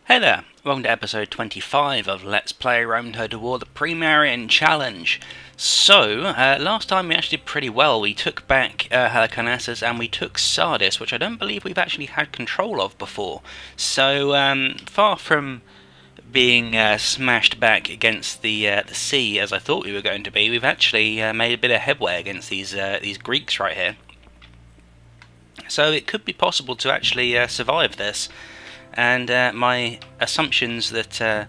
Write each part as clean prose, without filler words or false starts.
Hey there, welcome to episode 25 of Let's Play Rome Total War, the pre-marian challenge. So, last time we actually did pretty well. We took back Halicarnassus and we took Sardis, which I don't believe we've actually had control of before. So, far from being smashed back against the sea as I thought we were going to be, we've actually made a bit of headway against these Greeks right here. So it could be possible to actually survive this. And my assumptions that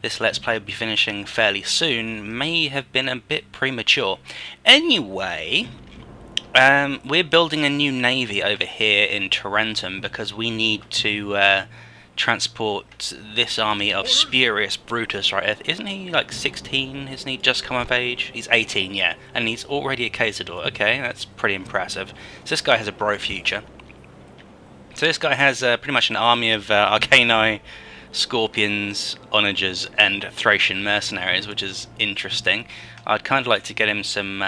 this Let's Play will be finishing fairly soon may have been a bit premature. Anyway, we're building a new navy over here in Tarentum because we need to transport this army of Spurious Brutus, right? Isn't he like 16? Isn't he just come of age? He's 18, yeah. And he's already a Cazador. Okay, that's pretty impressive. So this guy has a bro future. So this guy has pretty much an army of Arcani, Scorpions, Onagers, and Thracian mercenaries, which is interesting. I'd kind of like to get him some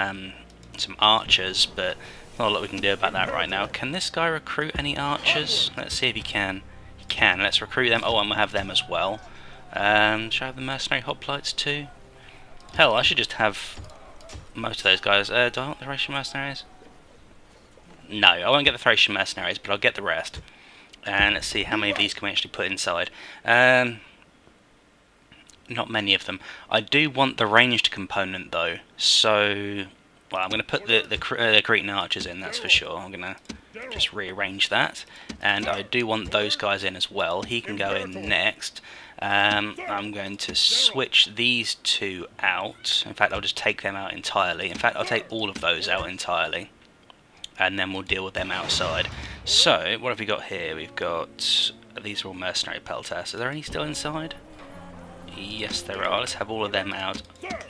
archers, but not a lot we can do about that right now. Can this guy recruit any archers? Let's see if he can. He can. Let's recruit them. Oh, and we'll have them as well. Should I have the mercenary hoplites too? Hell, I should just have most of those guys. Do I want the Thracian mercenaries? No, I won't get the Thracian mercenaries, but I'll get the rest. And let's see how many of these can we actually put inside. Not many of them. I do want the ranged component though, so well, I'm going to put the Cretan archers in, that's for sure. I'm going to just rearrange that, and I do want those guys in as well. He can go in next. I'm going to switch these two out. In fact, I'll just take them out entirely. In fact, I'll take all of those out entirely, and then we'll deal with them outside. So, what have we got here? We've got... these are all mercenary peltasts. Are there any still inside? Yes, there are. Let's have all of them out.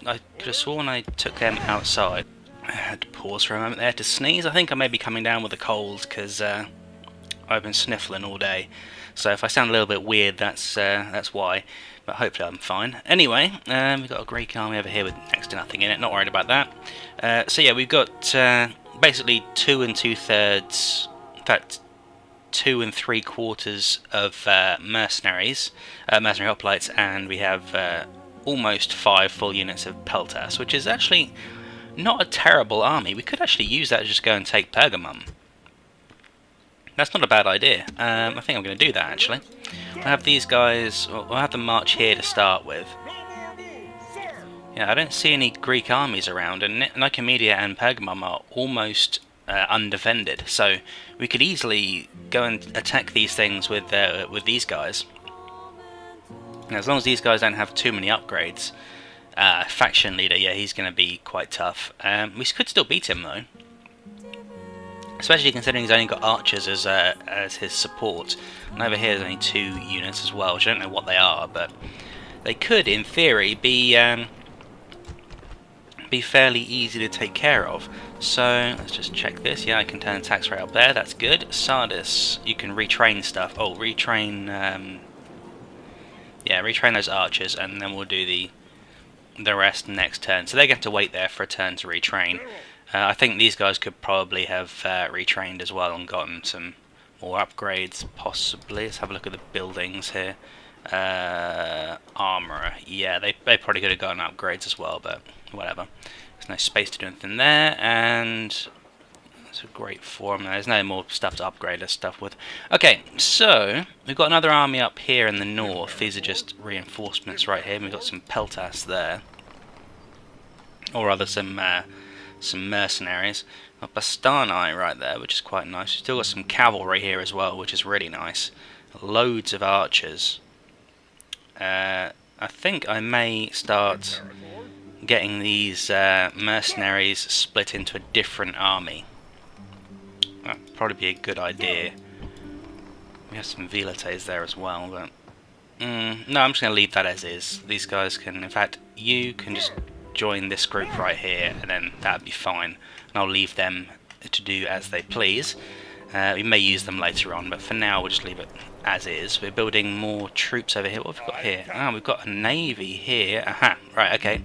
I could have sworn I took them outside. I had to pause for a moment there to sneeze. I think I may be coming down with a cold, because I've been sniffling all day. So if I sound a little bit weird, that's why. But hopefully I'm fine. Anyway, we've got a Greek army over here with next to nothing in it. Not worried about that. So yeah, we've got... basically 2 2/3, in fact 2 3/4 of mercenaries, mercenary hoplites, and we have almost 5 full units of peltasts, which is actually not a terrible army. We could actually use that to just go and take Pergamum. That's not a bad idea. I think I'm going to do that actually. We'll have these guys, we'll have them march here to start with. Yeah, I don't see any Greek armies around, and Nicomedia and Pergamum are almost undefended, so we could easily go and attack these things with these guys. And as long as these guys don't have too many upgrades, faction leader, yeah, he's going to be quite tough. We could still beat him though, especially considering he's only got archers as his support, and over here there's only 2 units as well, which I don't know what they are, but they could, in theory, be fairly easy to take care of. So let's just check this. Yeah, I can turn attacks right up there. That's good. Sardis, you can retrain stuff. Oh, retrain. Yeah, retrain those archers, and then we'll do the rest next turn. So they get to wait there for a turn to retrain. I think these guys could probably have retrained as well and gotten some more upgrades, possibly. Let's have a look at the buildings here. Armourer, yeah, they probably could have gotten upgrades as well, but whatever. There's no space to do anything there, and it's a great form. There's no more stuff to upgrade this stuff with. Okay, so we've got another army up here in the north. These are just reinforcements right here. We've got some peltasts there, or rather some mercenaries. Got Bastani right there, which is quite nice. We've still got some cavalry here as well, which is really nice. Loads of archers. I think I may start getting these mercenaries split into a different army. That'd probably be a good idea. We have some Velites there as well, but no, I'm just going to leave that as is. These guys can, in fact, you can just join this group right here, and then that'd be fine. And I'll leave them to do as they please. We may use them later on, but for now we'll just leave it as is. We're building more troops over here. What have we got here? Ah, we've got a navy here. Aha, right, okay.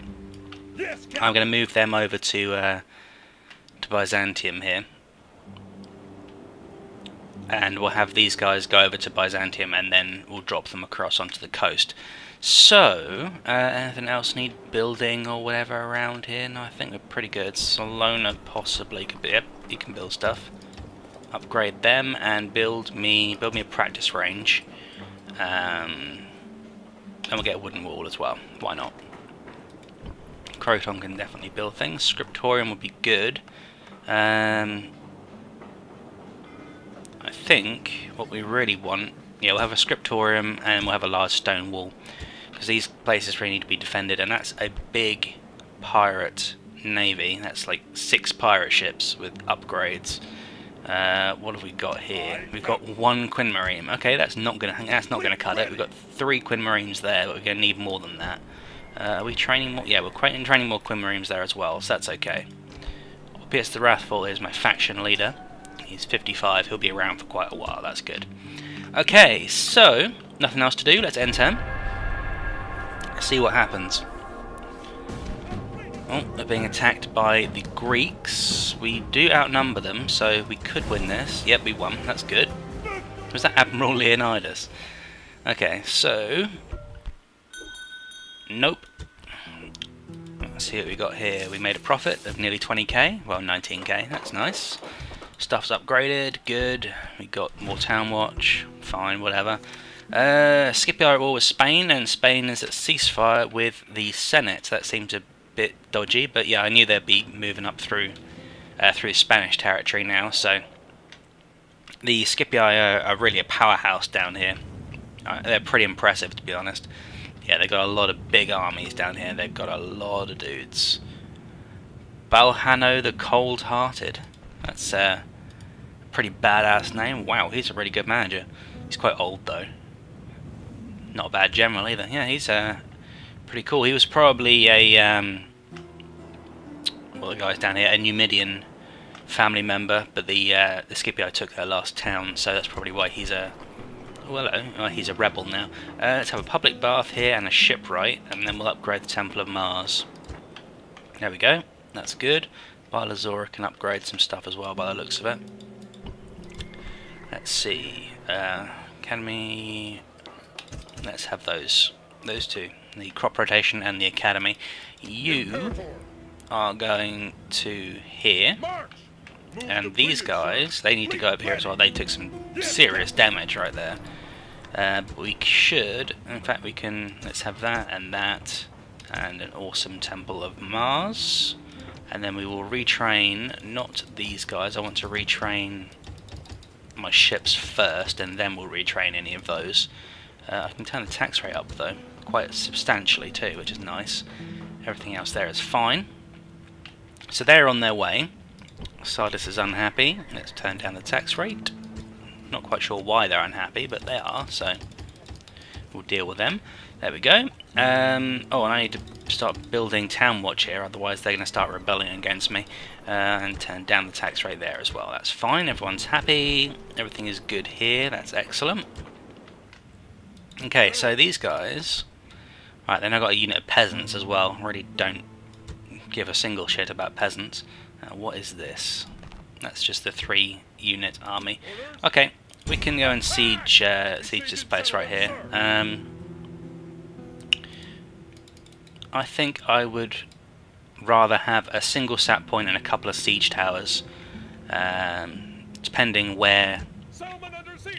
I'm going to move them over to Byzantium here. and we'll have these guys go over to Byzantium, and then we'll drop them across onto the coast. So, anything else need building or whatever around here? No, I think we're pretty good. Salona possibly could be. Yep, you can build stuff. Upgrade them and build me a practice range. And we'll get a wooden wall as well. Why not? Croton can definitely build things. Scriptorium would be good. I think what we really want, yeah, we'll have a scriptorium and we'll have a large stone wall, because these places really need to be defended, and that's a big pirate navy. That's like 6 pirate ships with upgrades. What have we got here? We've got 1 Queen Marine. Okay, that's not gonna cut it. We've got 3 Queen Marines there, but we're gonna need more than that. Are we training more? Yeah, we're training more Queen Marines there as well, so that's okay. Obvious the Wrathful is my faction leader. He's 55. He'll be around for quite a while. That's good. Okay, so nothing else to do. Let's end turn. See what happens. Oh, they're being attacked by the Greeks. We do outnumber them, so we could win this. Yep, we won. That's good. Was that Admiral Leonidas? Okay, so... Nope. Let's see what we got here. We made a profit of nearly 20k. Well, 19k. That's nice. Stuff's upgraded. Good. We got more Town Watch. Fine, whatever. Scipio at war with Spain, and Spain is at ceasefire with the Senate. That seems a bit dodgy, but yeah, I knew they'd be moving up through Spanish territory now. So the Scipii are really a powerhouse down here. They're pretty impressive, to be honest. Yeah, they've got a lot of big armies down here. They've got a lot of dudes. Balhano the Cold-Hearted. That's a pretty badass name. Wow, he's a really good manager. He's quite old though. Not a bad general either. Yeah, he's pretty cool. He was probably a well, the guys down here, a Numidian family member, but the Scipii took their last town, so that's probably why he's a he's a rebel now. Let's have a public bath here and a shipwright, and then we'll upgrade the Temple of Mars. There we go. That's good. Bilazora can upgrade some stuff as well by the looks of it. Let's see. Can we... Let's have those two. The crop rotation and the academy. You are going to here. And these guys, they need to go up here as well. They took some serious damage right there. But we should... In fact, we can... Let's have that and that. And an awesome Temple of Mars. And then we will retrain, not these guys. I want to retrain my ships first, and then we'll retrain any of those. I can turn the tax rate up though, quite substantially too, which is nice. Everything else there is fine. So they're on their way. Sardis is unhappy. Let's turn down the tax rate. Not quite sure why they're unhappy, but they are, so we'll deal with them. There we go. Oh, and I need to start building Town Watch here, otherwise they're going to start rebelling against me. And turn down the tax rate there as well. That's fine, everyone's happy. Everything is good here, that's excellent. Okay, so these guys... Right, then I've got a unit of peasants as well. Really don't give a single shit about peasants. What is this? That's just the 3-unit army. Okay, we can go and siege this place right here. I think I would rather have a single sap point and a couple of siege towers, depending where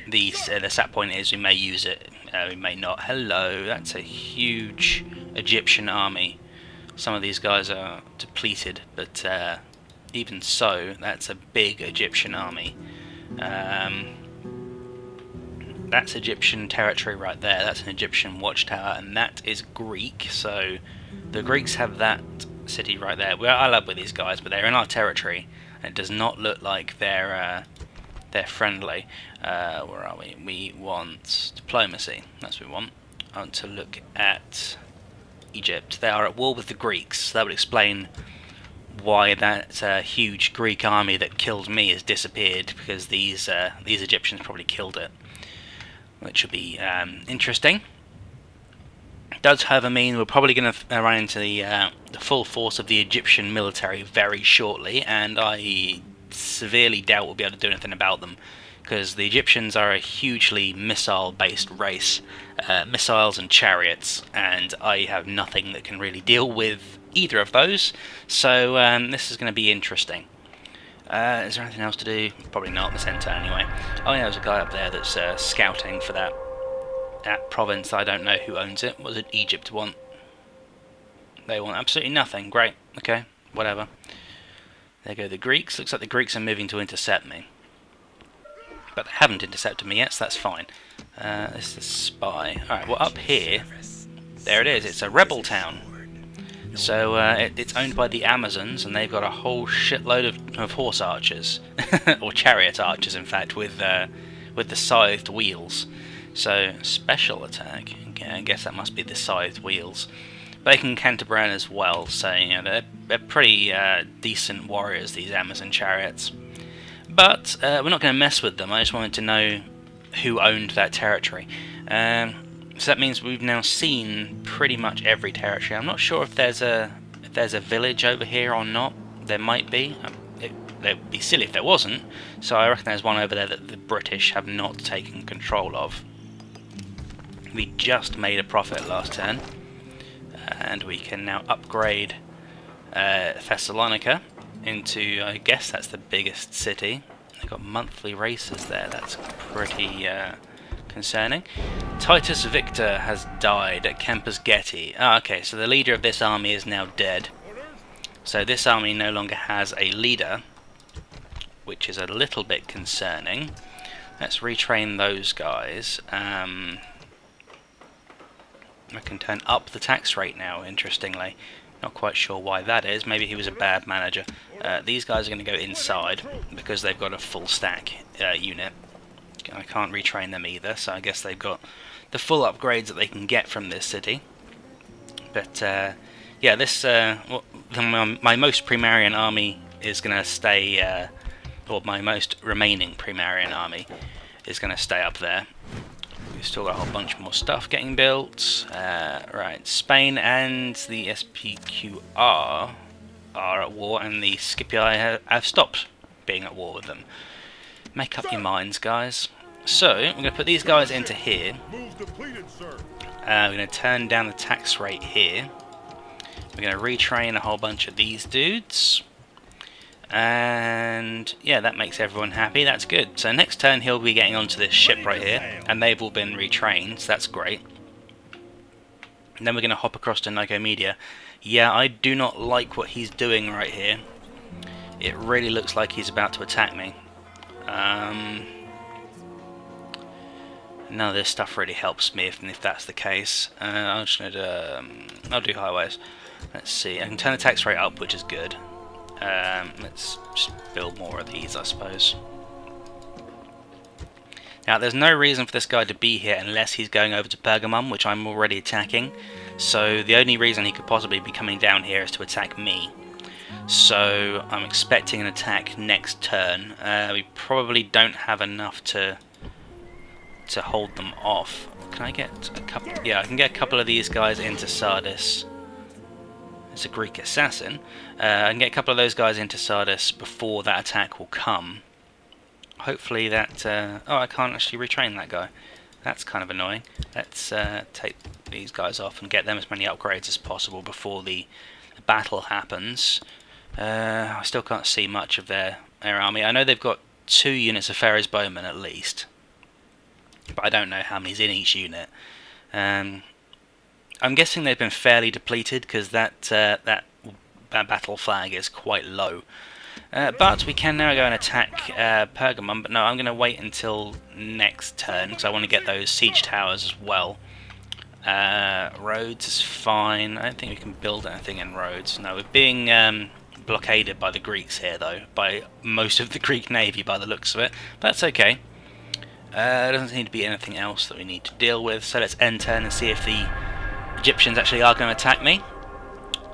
the sap point is. We may use it, we may not. Hello, that's a huge Egyptian army. Some of these guys are depleted, but even so, that's a big Egyptian army. That's Egyptian territory right there. That's an Egyptian watchtower, and that is Greek. So the Greeks have that city right there. We're allied with these guys, but they're in our territory, and it does not look like they're friendly. Where are we? We want diplomacy. That's what we want. I want to look at Egypt. They are at war with the Greeks. That would explain why that huge Greek army that killed me has disappeared, because these Egyptians probably killed it, which will be interesting. It does, however, mean we're probably going to run into the full force of the Egyptian military very shortly, and I severely doubt we'll be able to do anything about them, because the Egyptians are a hugely missile-based race, missiles and chariots, and I have nothing that can really deal with either of those, so this is going to be interesting. Is there anything else to do? Probably not. Let's enter anyway. Oh yeah, there's a guy up there that's scouting for that province. I don't know who owns it. What does Egypt want? They want absolutely nothing. Great. Okay, whatever. There go the Greeks. Looks like the Greeks are moving to intercept me. But they haven't intercepted me yet, so that's fine. This is spy. Alright, well up here, there it is. It's a rebel town. So it's owned by the Amazons, and they've got a whole shitload of horse archers, or chariot archers, in fact, with the scythed wheels. So special attack. Okay, I guess that must be the scythed wheels. They can Canterbury as well, so you know, they're pretty decent warriors, these Amazon chariots. But we're not going to mess with them. I just wanted to know who owned that territory. So that means we've now seen pretty much every territory. I'm not sure if there's a village over here or not. There might be. It would be silly if there wasn't. So I reckon there's one over there that the British have not taken control of. We just made a profit last turn, and we can now upgrade Thessalonica into, I guess that's the biggest city. They've got monthly races there. That's pretty concerning. Titus Victor has died at Campus Getty. Ah, okay, so the leader of this army is now dead. So this army no longer has a leader, which is a little bit concerning. Let's retrain those guys. I can turn up the tax rate now, interestingly. Not quite sure why that is. Maybe he was a bad manager. These guys are going to go inside because they've got a full stack unit. I can't retrain them either, so I guess they've got the full upgrades that they can get from this city. But yeah, this my most pre-marian army is going to stay, or my most remaining pre-marian army is going to stay up there. We've still got a whole bunch more stuff getting built. Right, Spain and the SPQR are at war, and the Scipii have stopped being at war with them. Make up your minds, guys. So, we're going to put these guys into here. We're going to turn down the tax rate here. We're going to retrain a whole bunch of these dudes. And yeah, that makes everyone happy. That's good. So next turn he'll be getting onto this ship right here, and they've all been retrained, so that's great. And then we're going to hop across to Nicomedia. Yeah, I do not like what he's doing right here. It really looks like he's about to attack me. None of this stuff really helps me if that's the case. I'm just going to I'll do highways. Let's see, I can turn the tax rate up, which is good. Let's just build more of these, I suppose. Now, there's no reason for this guy to be here unless he's going over to Pergamum, which I'm already attacking. So the only reason he could possibly be coming down here is to attack me. So I'm expecting an attack next turn. We probably don't have enough to hold them off. Can I get a couple? Yeah, I can get a couple of these guys into Sardis. It's a Greek assassin. I can get a couple of those guys into Sardis before that attack will come. Hopefully that... oh, I can't actually retrain that guy. That's kind of annoying. Let's take these guys off and get them as many upgrades as possible before the battle happens. I still can't see much of their army. I know they've got 2 units of Pharaoh's bowmen at least, but I don't know how many's in each unit. I'm guessing they've been fairly depleted because that battle flag is quite low. But we can now go and attack Pergamum, but no, I'm going to wait until next turn because I want to get those siege towers as well. Rhodes is fine. I don't think we can build anything in Rhodes. No, we're being blockaded by the Greeks here, though, by most of the Greek navy by the looks of it. But that's okay. There doesn't seem to be anything else that we need to deal with, so let's end turn and see if the Egyptians actually are going to attack me.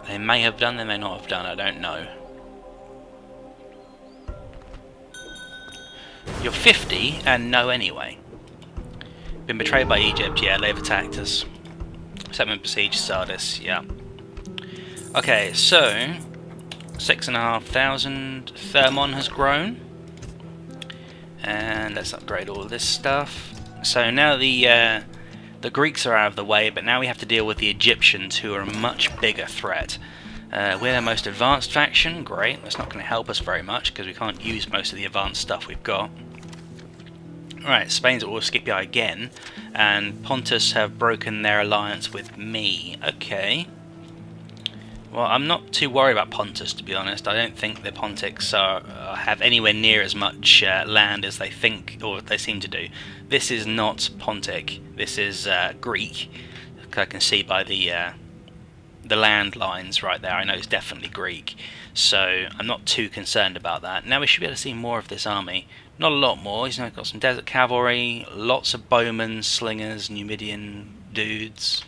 They may have done, they may not have done, I don't know. You're 50 and no anyway. Been betrayed by Egypt, yeah, they've attacked us. Settlement besieged Sardis, yeah. Okay, so 6,500 Thermon has grown. And let's upgrade all of this stuff. So now the Greeks are out of the way, but now we have to deal with the Egyptians, who are a much bigger threat. We're the most advanced faction, great. That's not going to help us very much because we can't use most of the advanced stuff we've got. Right, Spain's at war with Scipii again, and Pontus have broken their alliance with me. Okay. Well, I'm not too worried about Pontus, to be honest. I don't think the Pontics have anywhere near as much land as they think, or they seem to do. This is not Pontic. This is Greek. I can see by the land lines right there. I know it's definitely Greek. So I'm not too concerned about that. Now we should be able to see more of this army. Not a lot more. He's now got some desert cavalry, lots of bowmen, slingers, Numidian dudes.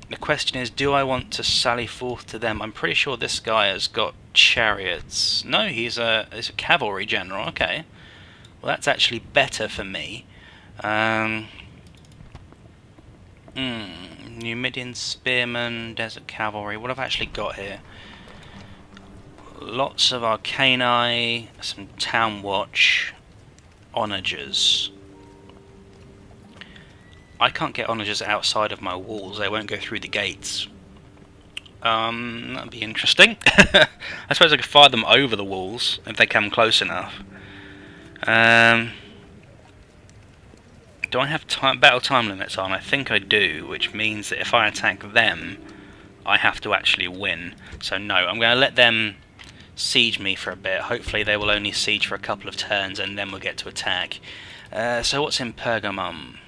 The question is, do I want to sally forth to them? I'm pretty sure this guy has got chariots. No, he's a cavalry general. Okay. Well, that's actually better for me. Numidian spearmen, desert cavalry. What have I actually got here? Lots of arcani, some town watch, onagers. I can't get onagers outside of my walls. They won't go through the gates. That'd be interesting. I suppose I could fire them over the walls if they come close enough. Do I have battle time limits on? I think I do, which means that if I attack them, I have to actually win. So no, I'm going to let them siege me for a bit. Hopefully they will only siege for a couple of turns and then we'll get to attack. So what's in Pergamum?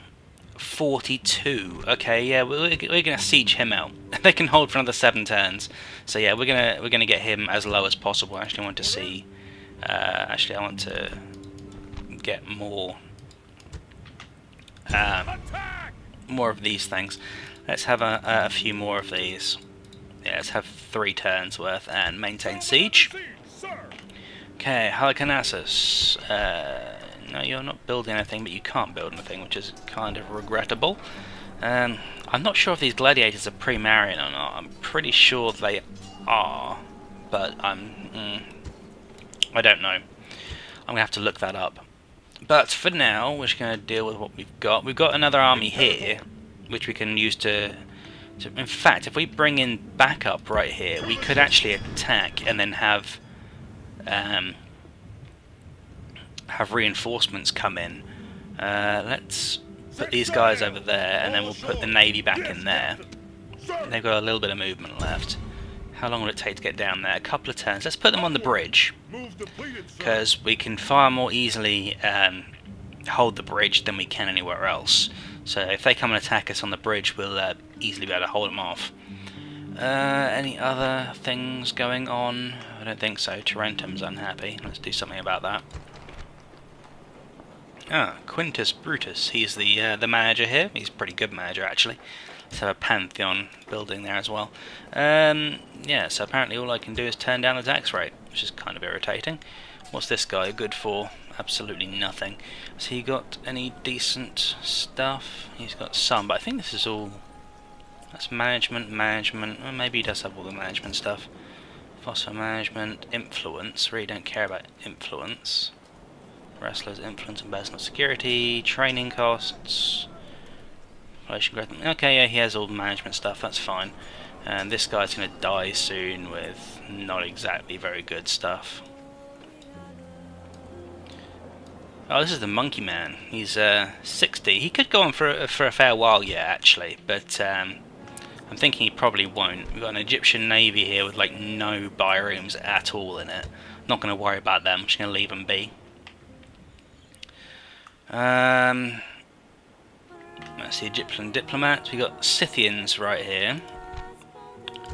42. Okay, yeah, we're going to siege him out. They can hold for another 7 turns. So yeah, we're gonna get him as low as possible. I actually want to see. Actually, I want to get more of these things. Let's have a few more of these. Yeah, let's have 3 turns worth and maintain siege. Okay, Halicarnassus. No, you're not building anything, but you can't build anything, which is kind of regrettable. I'm not sure if these gladiators are pre-marian or not. I'm pretty sure they are, but I don't know. I'm going to have to look that up. But for now, we're just going to deal with what we've got. We've got another army here, which we can use to... In fact, if we bring in backup right here, we could actually attack and then have reinforcements come in. Let's put these guys over there, and then we'll put the navy back in there. They've got a little bit of movement left. How long will it take to get down there? A couple of turns. Let's put them on the bridge, because we can far more easily hold the bridge than we can anywhere else. So if they come and attack us on the bridge, we'll easily be able to hold them off. Any other things going on? I don't think so. Tarentum's unhappy. Let's do something about that. Ah, Quintus Brutus. He's the manager here. He's a pretty good manager, actually. Let's have a Pantheon building there as well. Yeah, so apparently all I can do is turn down the tax rate, which is kind of irritating. What's this guy good for? Absolutely nothing. Has he got any decent stuff? He's got some, but I think this is all... That's management. Well, maybe he does have all the management stuff. Fossil management, influence. Really don't care about influence. Wrestlers, influence and personal security, training costs, population growth. Okay, yeah, he has all the management stuff, that's fine. And this guy's going to die soon with not exactly very good stuff. Oh, this is the Monkey Man. He's 60. He could go on for a fair while yet, actually, but I'm thinking he probably won't. We've got an Egyptian navy here with like no birooms at all in it. Not going to worry about them. I'm just going to leave them be. That's the Egyptian diplomats. We got Scythians right here,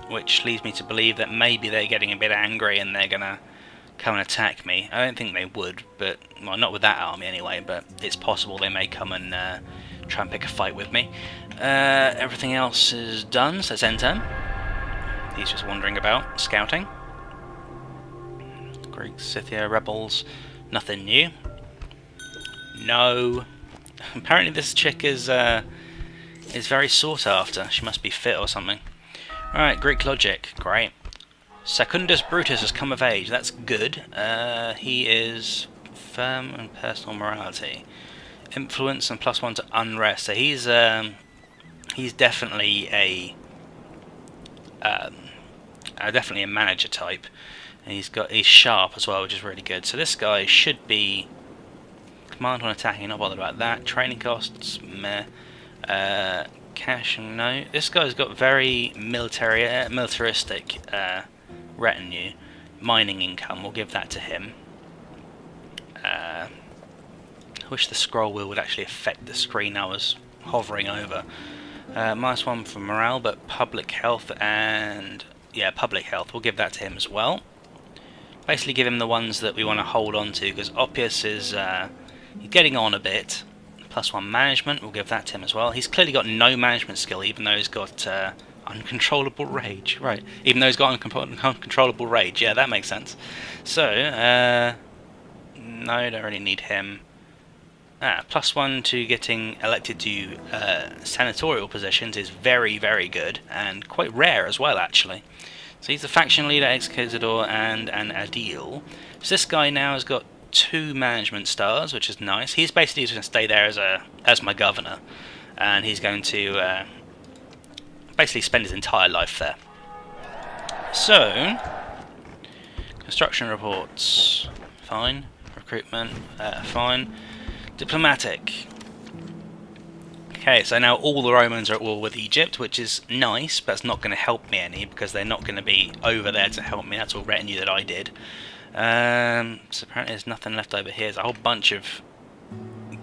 which leads me to believe that maybe they're getting a bit angry and they're gonna come and attack me. I don't think they would, but well, not with that army anyway. But it's possible they may come and try and pick a fight with me. Everything else is done, so let's enter. He's just wandering about, scouting. Greek Scythia rebels. Nothing new. No. Apparently this chick is very sought after. She must be fit or something. Alright, Greek logic. Great. Secundus Brutus has come of age. That's good. He is firm and personal morality. Influence and +1 to unrest. So he's definitely definitely a manager type. And he's sharp as well, which is really good. So this guy should be command when attacking. Not bothered about that. Training costs, meh. Cash, no. This guy's got very militaristic retinue. Mining income, we'll give that to him. I wish the scroll wheel would actually affect the screen I was hovering over. -1 for morale, but public health and... yeah, public health, we'll give that to him as well. Basically give him the ones that we want to hold on to, because Oppius is he's getting on a bit. +1 management, we'll give that to him as well. He's clearly got no management skill, even though he's got uncontrollable rage. Right, even though he's got uncontrollable rage, yeah, that makes sense. So, no, don't really need him. +1 to getting elected to senatorial positions is very, very good, and quite rare as well, actually. So he's the faction leader, ex-Cazador, and an Adil. So this guy now has got 2 management stars, which is nice. He's basically just going to stay there as my governor, and he's going to basically spend his entire life there. So, construction reports, fine. Recruitment, fine. Diplomatic. Okay, so now all the Romans are at war with Egypt, which is nice, but it's not going to help me any, because they're not going to be over there to help me. That's all retinue that I did. So apparently there's nothing left over here. There's a whole bunch of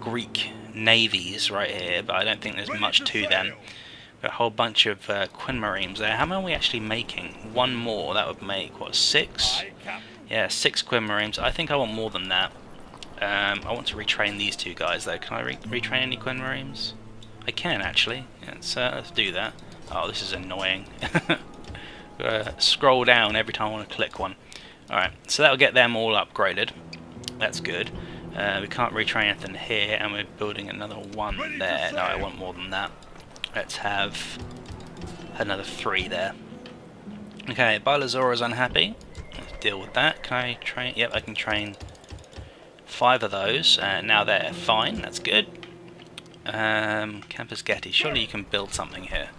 Greek navies right here, but I don't think there's much to them. Got a whole bunch of quinmaremes there. How many are we actually making? One more, that would make, what, 6? Yeah, 6 quinmaremes. I think I want more than that. I want to retrain these 2 guys though. Can I retrain any quinmaremes? I can actually. Let's do that. Oh, this is annoying. Gotta scroll down every time I want to click one. Alright, so that'll get them all upgraded. That's good. We can't retrain anything here, and we're building another one there. No, I want more than that. Let's have another 3 there. Okay, Bylazor is unhappy. Let's deal with that. Can I train? Yep, I can train 5 of those. Now they're fine, that's good. Campus Getty, surely you can build something here.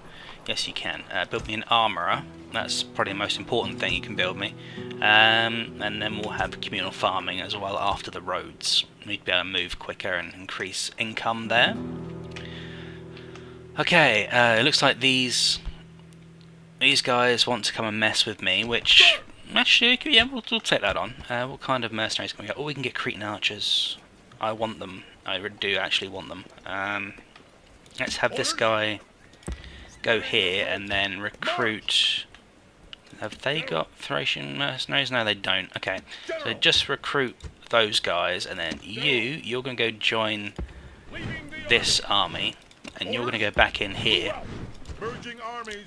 Yes, you can. Build me an armourer. That's probably the most important thing you can build me. And then we'll have communal farming as well after the roads. We need to be able to move quicker and increase income there. Okay, it looks like these guys want to come and mess with me, which actually, yeah, we'll take that on. What kind of mercenaries can we get? Oh, we can get Cretan archers. I want them. I do actually want them. Let's have this guy go here and then recruit. Have they got Thracian mercenaries? No, they don't. Okay, so just recruit those guys, and then you're going to go join this army, and you're going to go back in here,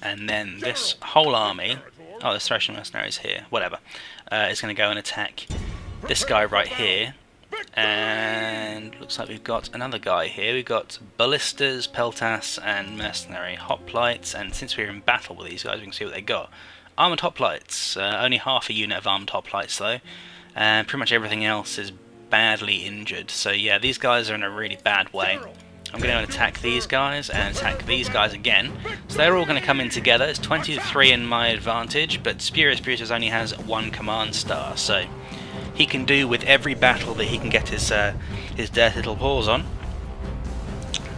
and then this whole army, oh, there's Thracian mercenaries here, whatever, is going to go and attack this guy right here. And looks like we've got another guy here. We've got ballistas, peltas, and mercenary hoplites. And since we're in battle with these guys, we can see what they got. Armoured hoplites. Only half a unit of armoured hoplites though. And pretty much everything else is badly injured. So yeah, these guys are in a really bad way. I'm going to attack these guys and attack these guys again. So they're all going to come in together. It's 20-3 in my advantage, but Spurious Brutus only has 1 command star. So he can do with every battle that he can get his dirty little paws on.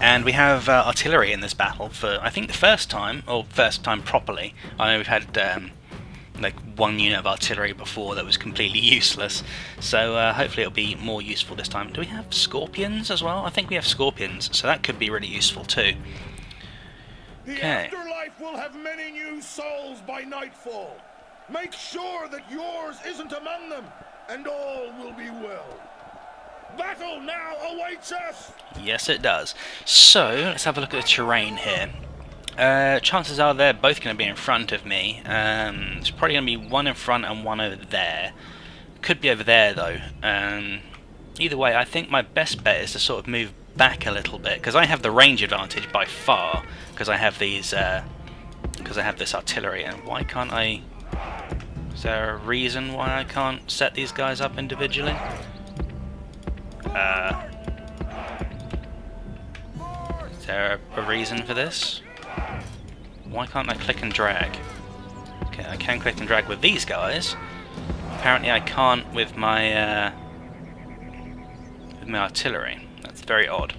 And we have artillery in this battle for, I think, the first time, or first time properly. I know we've had like 1 unit of artillery before that was completely useless, so hopefully it'll be more useful this time. Do we have scorpions as well? I think we have scorpions, so that could be really useful too. The afterlife will have many new souls by nightfall. Make sure that yours isn't among them, and all will be well. Battle now awaits us! Yes, it does. So, let's have a look at the terrain here. Chances are they're both going to be in front of me. It's probably going to be 1 in front and 1 over there. Could be over there, though. Either way, I think my best bet is to sort of move back a little bit, because I have the range advantage by far, because I have these, because I have this artillery. And why can't I... Is there a reason why I can't set these guys up individually? Is there a reason for this? Why can't I click and drag? Okay, I can click and drag with these guys. Apparently I can't with my artillery. That's very odd.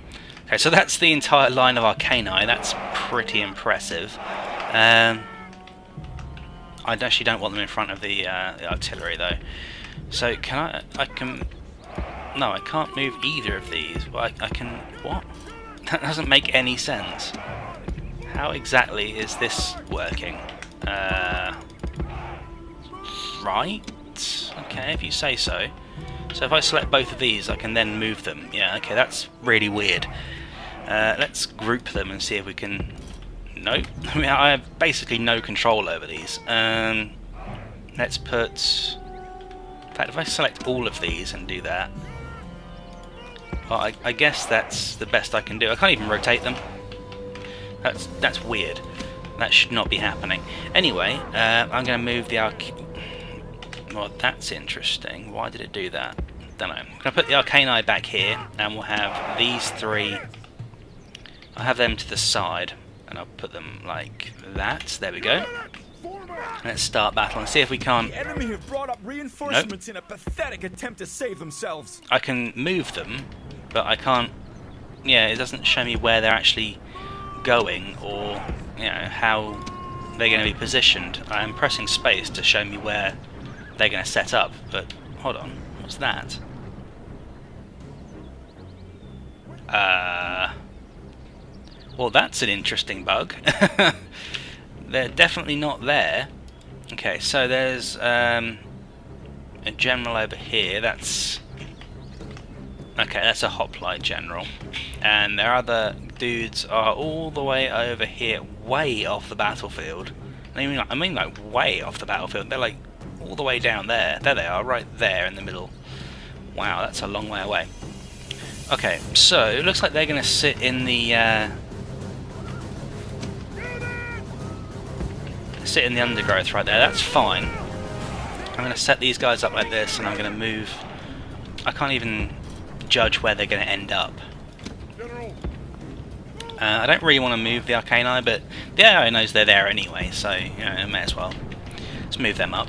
Okay, so that's the entire line of Arcani. That's pretty impressive. I actually don't want them in front of the artillery though. So can I can... No, I can't move either of these. Well, I can... What? That doesn't make any sense. How exactly is this working? Right? Okay, if you say so. So if I select both of these, I can then move them. Yeah, okay, that's really weird. Let's group them and see if we can... Nope. I mean, I have basically no control over these. Let's put... In fact, if I select all of these and do that... Well, I guess that's the best I can do. I can't even rotate them. That's weird. That should not be happening. Anyway, I'm going to move the Well, that's interesting. Why did it do that? Don't know. I'm going to put the Arcani back here, and we'll have these three. I'll have them to the side, and I'll put them like that. There we go. Let's start battle and see if we can't... The enemy have brought up reinforcements in a pathetic attempt to save themselves. I can move them, but I can't... Yeah, it doesn't show me where they're actually going, or how they're going to be positioned. I'm pressing space to show me where they're going to set up, but hold on, what's that? Well, that's an interesting bug. They're definitely not there. Okay, so there's a general over here. That's okay. That's a hoplite general, and their other dudes are all the way over here, way off the battlefield. I mean, like way off the battlefield. They're like all the way down there. There they are, right there in the middle. Wow, that's a long way away. Okay, so it looks like they're going to sit in the undergrowth right there. That's fine. I'm going to set these guys up like this, and I'm going to move. I can't even judge where they're going to end up. I don't really want to move the Arcani, but the AI knows they're there anyway, so I may as well. Let's move them up.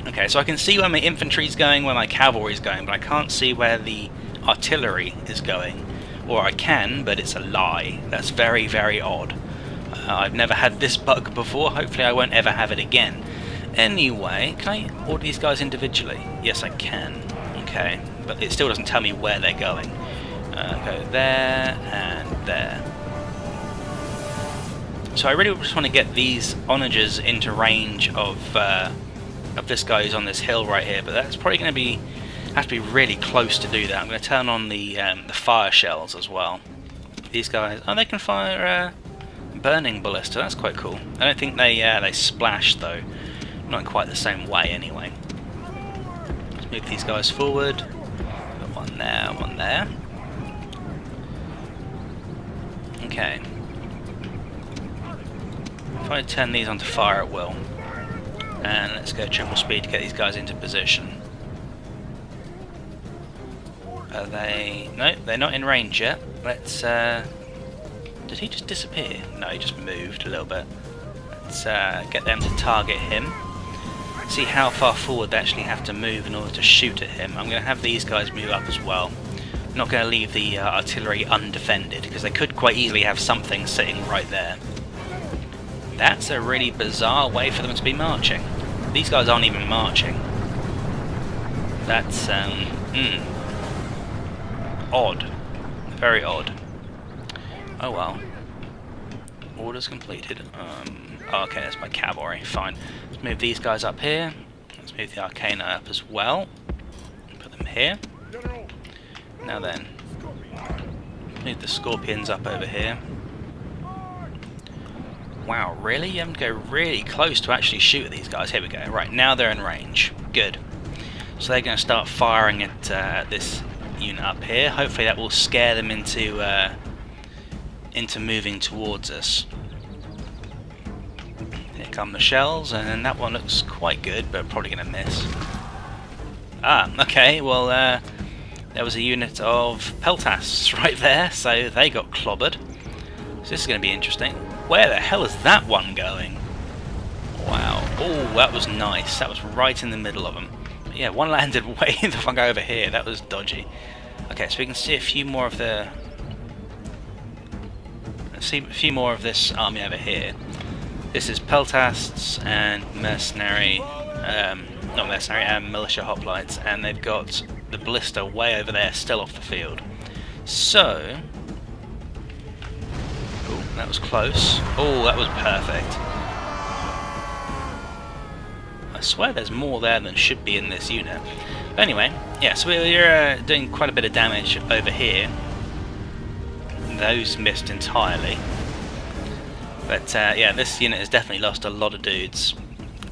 Okay, so I can see where my infantry's going, where my cavalry's going, but I can't see where the artillery is going. Or I can, but it's a lie. That's very, very odd. I've never had this bug before. Hopefully I won't ever have it again. Anyway, can I order these guys individually? Yes, I can. Okay, but it still doesn't tell me where they're going. Go there and there. So I really just want to get these onagers into range of this guy who's on this hill right here, but that's probably going to have to be really close to do that. I'm going to turn on the fire shells as well. These guys, oh, they can fire burning ballista. That's quite cool. I don't think they splash though, not in quite the same way anyway. Let's move these guys forward. Got one there, one there. Okay. If I turn these onto fire at will, and let's go triple speed to get these guys into position. Are they... No, they're not in range yet. Let's... Did he just disappear? No, he just moved a little bit. Let's get them to target him. See how far forward they actually have to move in order to shoot at him. I'm going to have these guys move up as well. I'm not going to leave the artillery undefended, because they could quite easily have something sitting right there. That's a really bizarre way for them to be marching. These guys aren't even marching. That's odd. Very odd. Oh well. Orders completed. Oh, okay, that's my cavalry. Fine. Let's move these guys up here. Let's move the Arcani up as well. Put them here. Now then, move the scorpions up over here. Wow, really? You have to go really close to actually shoot at these guys. Here we go. Right, now they're in range. Good. So they're going to start firing at this unit up here. Hopefully that will scare them into moving towards us. Here come the shells, and that one looks quite good, but probably going to miss. Ah, okay, well, there was a unit of peltasts right there, so they got clobbered. So this is going to be interesting. Where the hell is that one going? Wow. Oh, that was nice. That was right in the middle of them. But yeah, one landed way the fuck over here. That was dodgy. Okay, so we can see a few more of the... Let's see a few more of this army over here. This is peltasts and mercenary... not mercenary, militia hoplites. And they've got the ballista way over there, still off the field. So... Oh, that was close. Oh, that was perfect. I swear there's more there than should be in this unit. But anyway, yeah, so we're doing quite a bit of damage over here. Those missed entirely. But yeah, this unit has definitely lost a lot of dudes.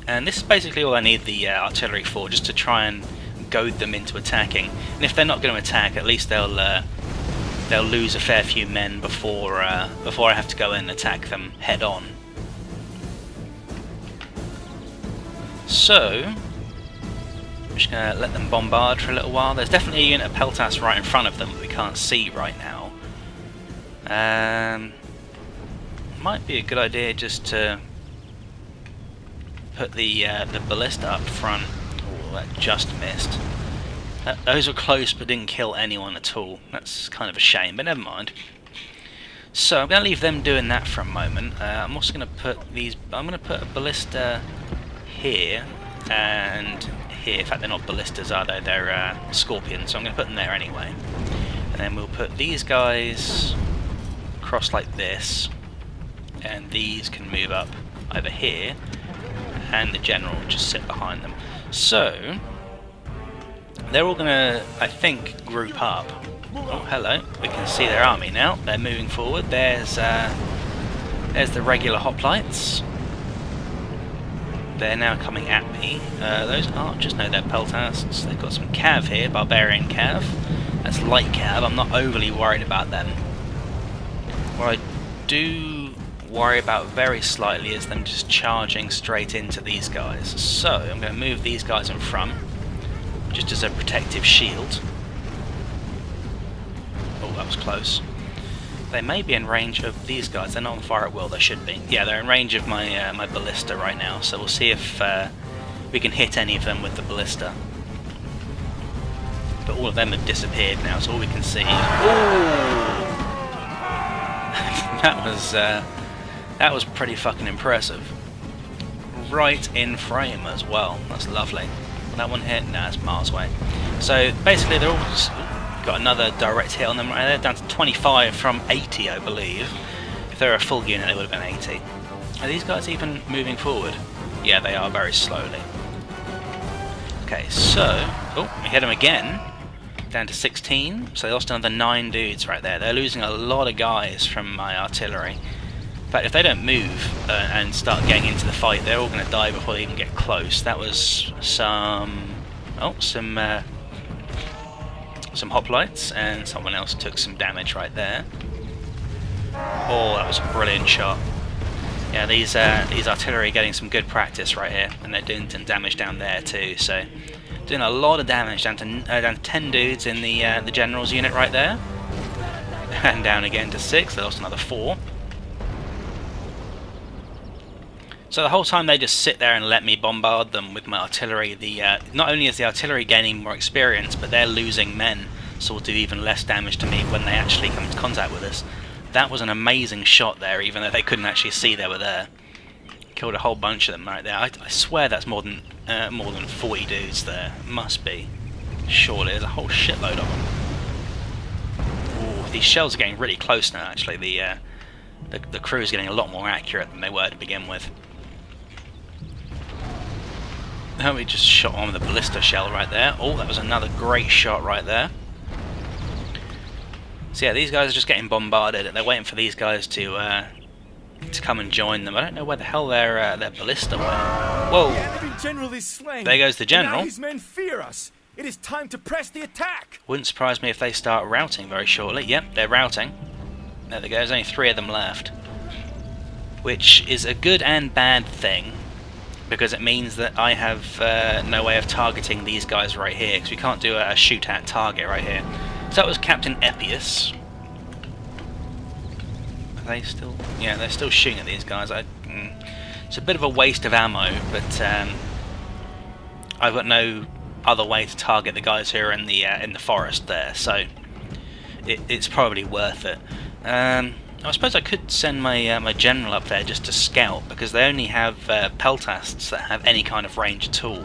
And this is basically all I need the artillery for, just to try and goad them into attacking. And if they're not going to attack, at least they'll lose a fair few men before I have to go in and attack them head on. So, I'm just going to let them bombard for a little while. There's definitely a unit of peltasts right in front of them that we can't see right now. Might be a good idea just to put the ballista up front. Oh, that just missed. Those were close but didn't kill anyone at all. That's kind of a shame, but never mind. So I'm going to leave them doing that for a moment. I'm also going to put these... I'm going to put a ballista here and here. In fact, they're not ballistas, are they? They're scorpions, so I'm going to put them there anyway. And then we'll put these guys across like this, and these can move up over here, and the general will just sit behind them. So they're all going to, I think, group up. Oh, hello. We can see their army now. They're moving forward. There's the regular hoplites. They're now coming at me. Those archers, no, they're peltasts. They've got some cav here, barbarian cav. That's light cav. I'm not overly worried about them. What I do worry about very slightly is them just charging straight into these guys. So I'm going to move these guys in front, just as a protective shield. Oh, that was close. They may be in range of these guys. They're not on fire at will. They should be. Yeah, they're in range of my my ballista right now. So we'll see if we can hit any of them with the ballista. But all of them have disappeared now, so all we can see is... Ooh! that was pretty fucking impressive. Right in frame as well. That's lovely. That one hit? Nah, it's miles away. So basically they're all just got another direct hit on them right there, down to 25 from 80, I believe. If they were a full unit, they would have been 80. Are these guys even moving forward? Yeah, they are, very slowly. Okay, so... Oh, we hit them again. Down to 16. So they lost another 9 dudes right there. They're losing a lot of guys from my artillery. In fact, if they don't move and start getting into the fight, they're all going to die before they even get close. That was some... Oh, some hoplites, and someone else took some damage right there. Oh, that was a brilliant shot. Yeah, these artillery are getting some good practice right here, and they're doing some damage down there too. So, doing a lot of damage down to 10 dudes in the general's unit right there, and down again to 6. They lost another 4. So the whole time they just sit there and let me bombard them with my artillery. Not only is the artillery gaining more experience, but they're losing men, so will do even less damage to me when they actually come into contact with us. That was an amazing shot there, even though they couldn't actually see they were there. Killed a whole bunch of them right there. I swear that's more than 40 dudes there. Must be. Surely, there's a whole shitload of them. Ooh, these shells are getting really close now. Actually, the crew's getting a lot more accurate than they were to begin with. Oh, we just shot on with the ballista shell right there. Oh, that was another great shot right there. So yeah, these guys are just getting bombarded, and they're waiting for these guys to come and join them. I don't know where the hell their ballista went. Whoa! The enemy general is slain. There goes the general. Now his men fear us. It is time to press the attack. Wouldn't surprise me if they start routing very shortly. Yep, they're routing. There they go. There's only 3 of them left, which is a good and bad thing. because it means that I have no way of targeting these guys right here, because we can't do a shoot at target right here. So that was Captain Epius. Are they still? Yeah, they're still shooting at these guys. It's a bit of a waste of ammo, but I've got no other way to target the guys who are in the forest there, so it's probably worth it. I suppose I could send my my general up there just to scout, because they only have peltasts that have any kind of range at all.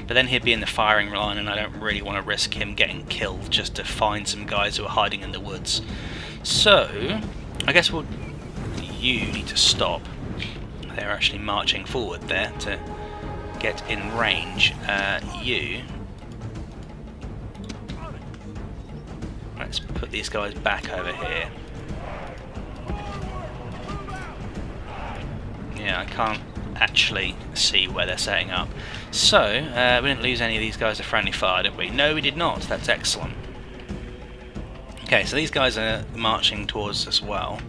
But then he'd be in the firing line, and I don't really want to risk him getting killed just to find some guys who are hiding in the woods. So I guess you need to stop. They're actually marching forward there to get in range. Let's put these guys back over here. Yeah, I can't actually see where they're setting up. So, we didn't lose any of these guys to friendly fire, did we? No, we did not. That's excellent. Okay, so these guys are marching towards us as well.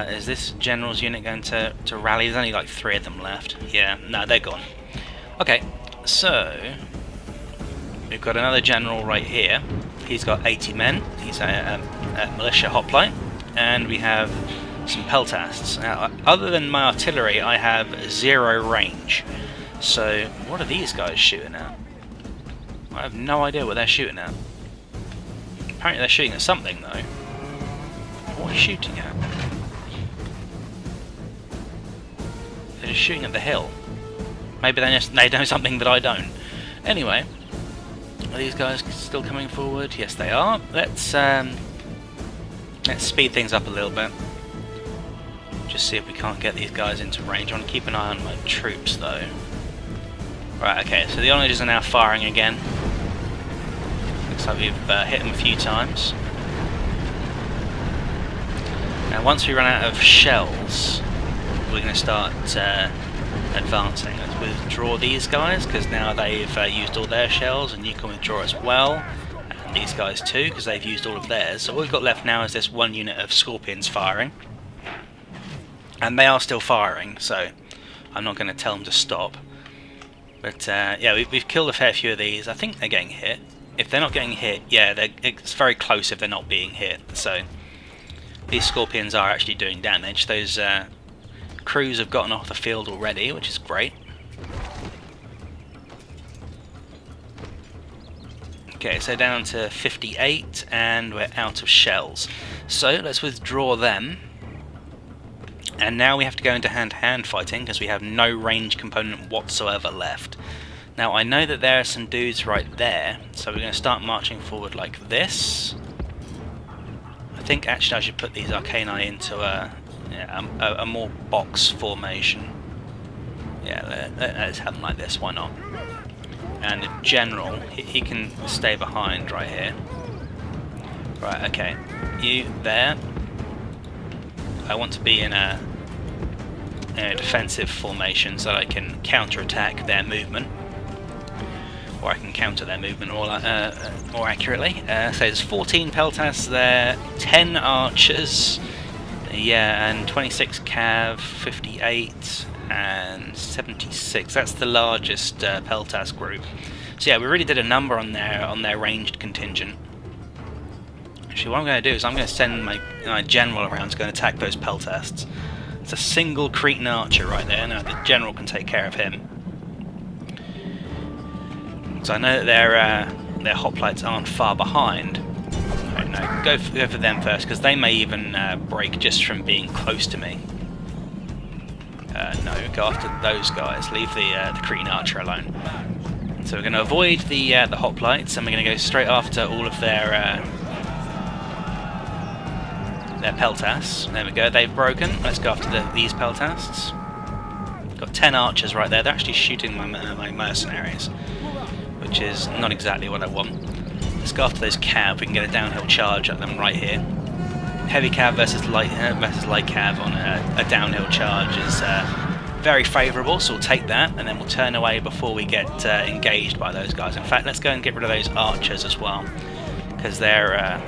Is this general's unit going to rally? There's only like 3 of them left. Yeah, no, they're gone. Okay, so we've got another general right here. He's got 80 men. He's a militia hoplite. And we have some peltasts. Now, other than my artillery, I have 0 range. So, what are these guys shooting at? I have no idea what they're shooting at. Apparently they're shooting at something, though. What are you shooting at? They're just shooting at the hill. Maybe they know something that I don't. Anyway, are these guys still coming forward? Yes, they are. Let's speed things up a little bit. Just see if we can't get these guys into range. I want to keep an eye on my troops, though. Right, okay, so the onagers are now firing again. Looks like we've hit them a few times. Now, once we run out of shells, we're going to start advancing. Let's withdraw these guys, because now they've used all their shells, and you can withdraw as well. And these guys too, because they've used all of theirs. So all we've got left now is this one unit of scorpions firing. And they are still firing, so I'm not going to tell them to stop. But yeah, we've killed a fair few of these. I think they're getting hit. If they're not getting hit, yeah, it's very close if they're not being hit. So these scorpions are actually doing damage. Those crews have gotten off the field already, which is great. Okay, so down to 58, and we're out of shells. So let's withdraw them. And now we have to go into hand-to-hand fighting, because we have no range component whatsoever left. Now, I know that there are some dudes right there, so we're going to start marching forward like this. I think actually I should put these arcani into a more box formation. Yeah, let's have them like this, why not? And the general, he can stay behind right here. Right, okay. You there. I want to be in a defensive formation so that I can counter-attack their movement. Or I can counter their movement more accurately. So there's 14 peltasts there, 10 archers, yeah, and 26 cav, 58, and 76. That's the largest peltast group. So yeah, we really did a number on their ranged contingent. Actually, what I'm going to do is I'm going to send my general around to go and attack those peltasts. It's a single Cretan archer right there. Now the general can take care of him. So I know that their hoplites aren't far behind. Right, no, go for them first, because they may even break just from being close to me. No, go after those guys. Leave the Cretan archer alone. So we're going to avoid the hoplites, and we're going to go straight after all of their peltasts. There we go, they've broken. Let's go after these peltasts. Got 10 archers right there. They're actually shooting my mercenaries, which is not exactly what I want. Let's go after those cav. We can get a downhill charge at them right here. Heavy cav versus light cav on a downhill charge is very favourable, so we'll take that, and then we'll turn away before we get engaged by those guys. In fact, let's go and get rid of those archers as well, because they're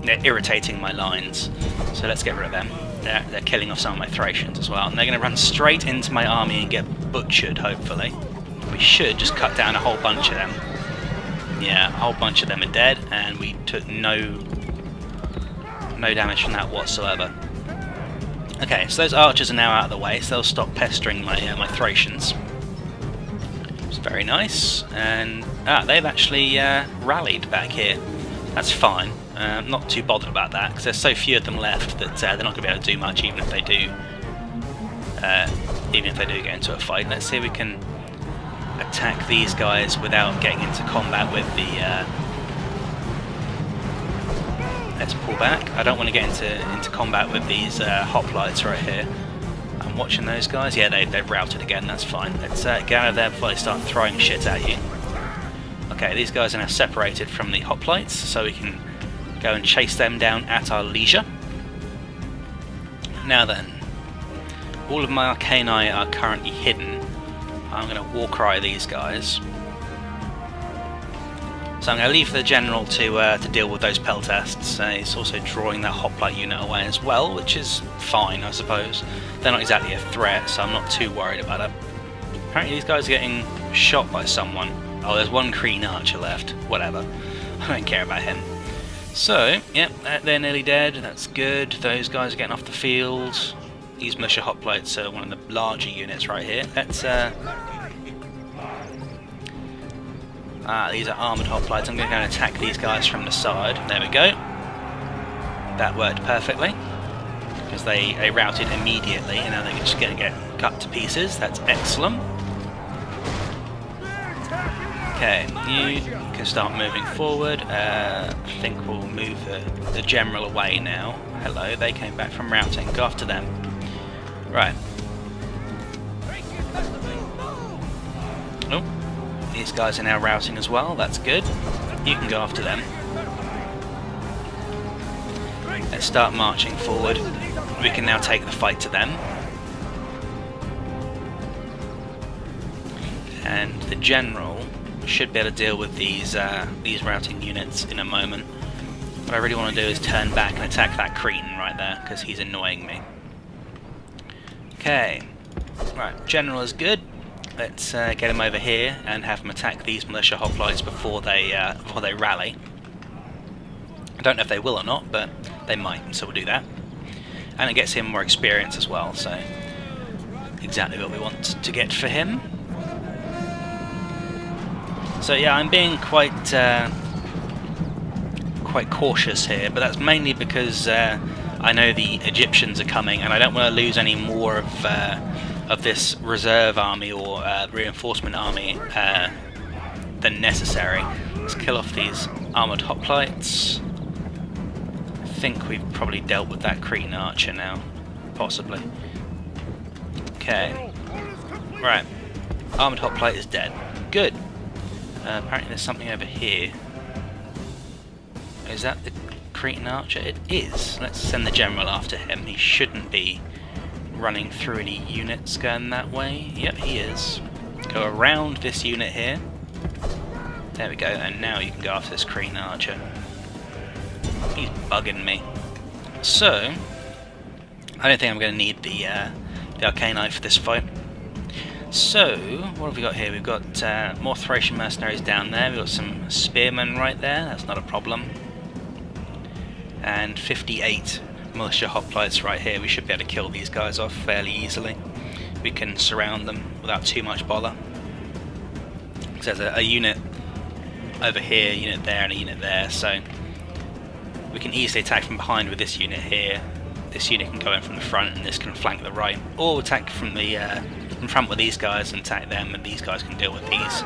they're irritating my lines. So let's get rid of them. They're killing off some of my Thracians as well. And they're going to run straight into my army and get butchered, hopefully. We should just cut down a whole bunch of them. Yeah, a whole bunch of them are dead, and we took no damage from that whatsoever. Okay, so those archers are now out of the way, so they'll stop pestering my Thracians. It's very nice, and they've actually rallied back here. That's fine. I'm not too bothered about that because there's so few of them left that they're not going to be able to do much, even if they do. Even if they do get into a fight. Let's see if we can attack these guys without getting into combat with the. Let's pull back. I don't want to get into combat with these hoplites right here. I'm watching those guys. Yeah, they've routed again. That's fine. Let's get out of there before they start throwing shit at you. Okay, these guys are now separated from the hoplites, so we can go and chase them down at our leisure. Now then, all of my arcani are currently hidden. I'm going to war cry these guys. So I'm going to leave the general to deal with those peltasts. He's also drawing that hoplite unit away as well, which is fine, I suppose. They're not exactly a threat, so I'm not too worried about it. Apparently these guys are getting shot by someone. Oh, there's one Kreen archer left. Whatever. I don't care about him. So, yep, they're nearly dead. That's good. Those guys are getting off the field. These militia hoplites are one of the larger units right here. Let's these are armoured hoplites. I'm going to go and attack these guys from the side. There we go. That worked perfectly. Because they routed immediately, and now they're just going to get cut to pieces. That's excellent. Okay, you can start moving forward. I think we'll move the general away now. Hello, they came back from routing. Go after them. Right. Oh, these guys are now routing as well. That's good. You can go after them. Let's start marching forward. We can now take the fight to them. And the general should be able to deal with these routing units in a moment. What I really want to do is turn back and attack that Cretan right there, because he's annoying me. Okay, right, general is good. Let's get him over here and have him attack these militia hoplites before they rally. I don't know if they will or not, but they might, so we'll do that. And it gets him more experience as well, so exactly what we want to get for him. So yeah, I'm being quite cautious here, but that's mainly because I know the Egyptians are coming, and I don't want to lose any more of this reserve army or reinforcement army than necessary. Let's kill off these armoured hoplites. I think we've probably dealt with that Cretan archer now, possibly. Okay, right. Armoured hoplite is dead. Good. Apparently there's something over here. Is that the Cretan archer? It is. Let's send the general after him. He shouldn't be running through any units going that way. Yep, he is. Go around this unit here. There we go, and now you can go after this Cretan archer. He's bugging me. So, I don't think I'm going to need the arcani for this fight. So, what have we got here? We've got more Thracian mercenaries down there. We've got some spearmen right there. That's not a problem. And 58 militia hoplites right here. We should be able to kill these guys off fairly easily. We can surround them without too much bother. So there's a unit over here, a unit there, and a unit there. So we can easily attack from behind with this unit here. This unit can go in from the front, and this can flank the right. Or attack from the in front with these guys and attack them, and these guys can deal with these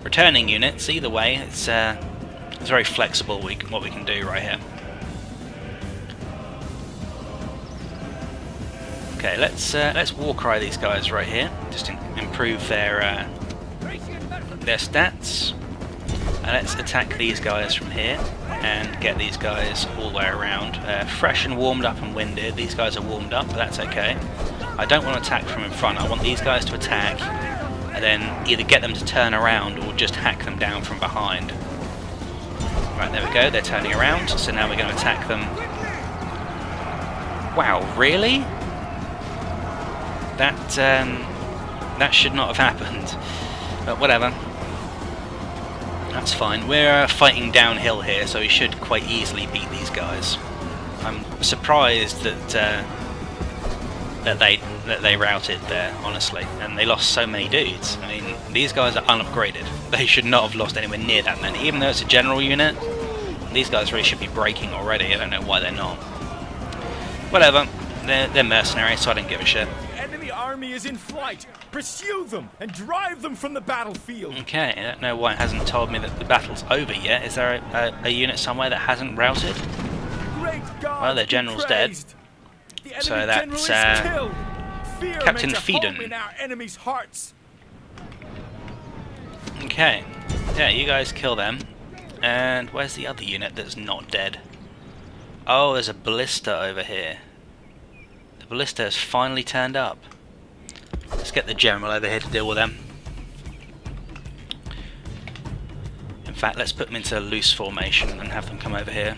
returning units. Either way, it's very flexible what we can do right here. Okay, let's war cry these guys right here, just to improve their stats. And let's attack these guys from here and get these guys all the way around. Fresh and warmed up and winded. These guys are warmed up, but that's okay. I don't want to attack from in front. I want these guys to attack and then either get them to turn around or just hack them down from behind. Right, there we go, they're turning around, so now we're going to attack them. Wow, really? That should not have happened. But whatever. That's fine. We're fighting downhill here, so we should quite easily beat these guys. I'm surprised that they routed there, honestly, and they lost so many dudes. I mean, these guys are unupgraded. They should not have lost anywhere near that many. Even though it's a general unit, these guys really should be breaking already. I don't know why they're not. Whatever. They're mercenaries, so I don't give a shit. The enemy army is in flight. Pursue them and drive them from the battlefield. Okay, I don't know why it hasn't told me that the battle's over yet. Is there a unit somewhere that hasn't routed? Great God, well, their general's dead. So that's Captain Feeden. In our enemy's hearts. Okay, yeah, you guys kill them. And where's the other unit that's not dead? Oh, there's a ballista over here. The ballista has finally turned up. Let's get the general over here to deal with them. In fact, let's put them into a loose formation and have them come over here.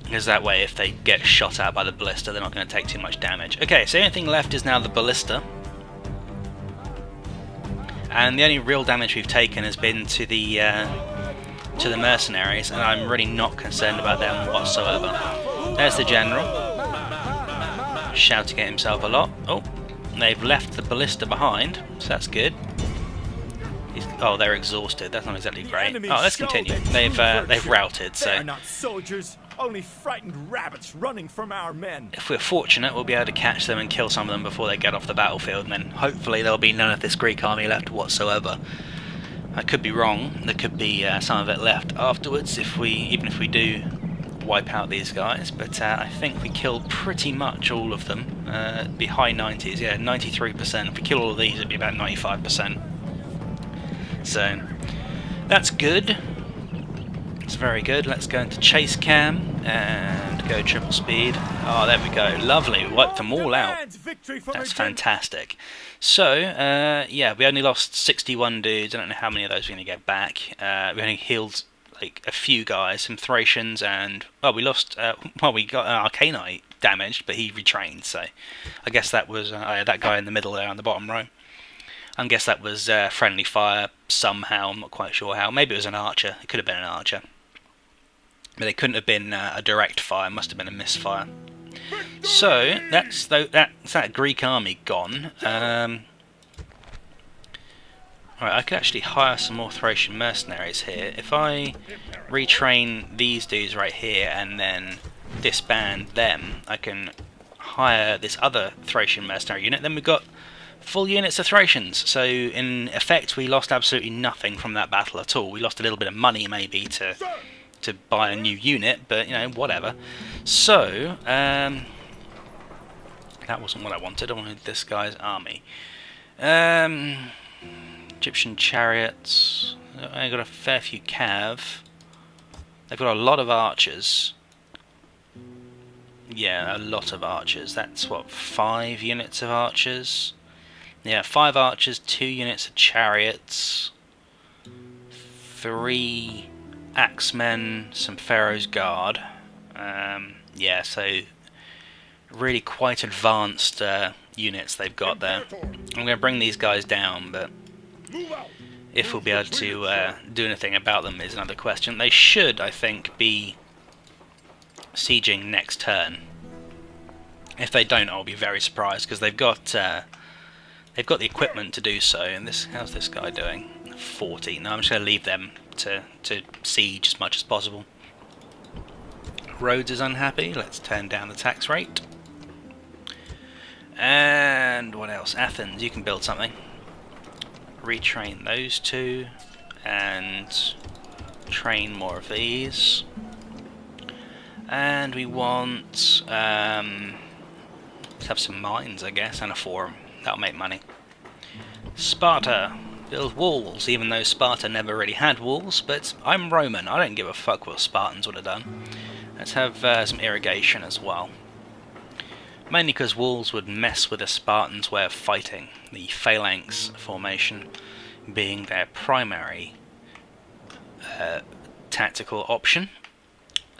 Because that way, if they get shot at by the ballista, they're not going to take too much damage. Okay, so the only thing left is now the ballista. And the only real damage we've taken has been to the mercenaries, and I'm really not concerned about them whatsoever. There's the general, shouting at himself a lot. Oh, they've left the ballista behind, so that's good. Oh, they're exhausted. That's not exactly great. Oh, let's continue. They've routed, so they're not soldiers, only frightened rabbits running from our men. If we're fortunate, we'll be able to catch them and kill some of them before they get off the battlefield, and then hopefully there'll be none of this Greek army left whatsoever. I could be wrong. There could be some of it left afterwards, even if we do wipe out these guys. But I think we killed pretty much all of them. It'd be high 90s, yeah, 93%. If we kill all of these, it'd be about 95%. So that's good. It's very good. Let's go into chase cam and go triple speed. Oh, there we go. Lovely. We wiped them all out. That's fantastic. So, yeah, we only lost 61 dudes. I don't know how many of those we're going to get back. We only healed like a few guys, some Thracians, and well, we lost. Well, we got an Arcanite damaged, but he retrained. So, I guess that was that guy in the middle there on the bottom row. I guess that was friendly fire somehow. I'm not quite sure how. Maybe it was an archer. It could have been an archer. But it couldn't have been a direct fire. It must have been a misfire. So, that's that Greek army gone. Right, I could actually hire some more Thracian mercenaries here. If I retrain these dudes right here and then disband them, I can hire this other Thracian mercenary unit. Then we've got full units of Thracians. So in effect, we lost absolutely nothing from that battle at all. We lost a little bit of money maybe to buy a new unit, but you know, whatever. So that wasn't what I wanted. I wanted this guy's army. Egyptian chariots. I got a fair few cav. They've got a lot of archers. Yeah, a lot of archers. That's what, 5 units of archers? Yeah, 5 archers, 2 units of chariots, 3 axemen, some Pharaoh's guard. Yeah, so really quite advanced units they've got there. I'm going to bring these guys down, but if we'll be able to do anything about them is another question. They should, I think, be sieging next turn. If they don't, I'll be very surprised, because they've got the equipment to do so. And how's this guy doing? 40. No, I'm just going to leave them to siege as much as possible. Rhodes is unhappy. Let's turn down the tax rate. And what else? Athens, you can build something. Retrain those 2 and train more of these. And we want let's have some mines, I guess, and a forum. That'll make money. Sparta, build walls, even though Sparta never really had walls, but I'm Roman, I don't give a fuck what Spartans would have done. Let's have some irrigation as well. Mainly because walls would mess with the Spartans' way of fighting, the phalanx formation being their primary tactical option.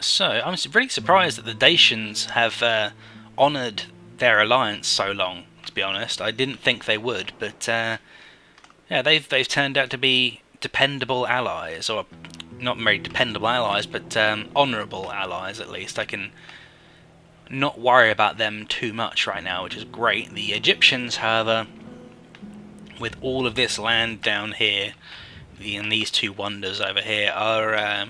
So I'm really surprised that the Dacians have honoured their alliance so long. To be honest, I didn't think they would, but yeah, they've turned out to be dependable allies, or not very dependable allies, but honourable allies at least. I can not worry about them too much right now, which is great. The Egyptians, however, with all of this land down here and these two wonders over here, are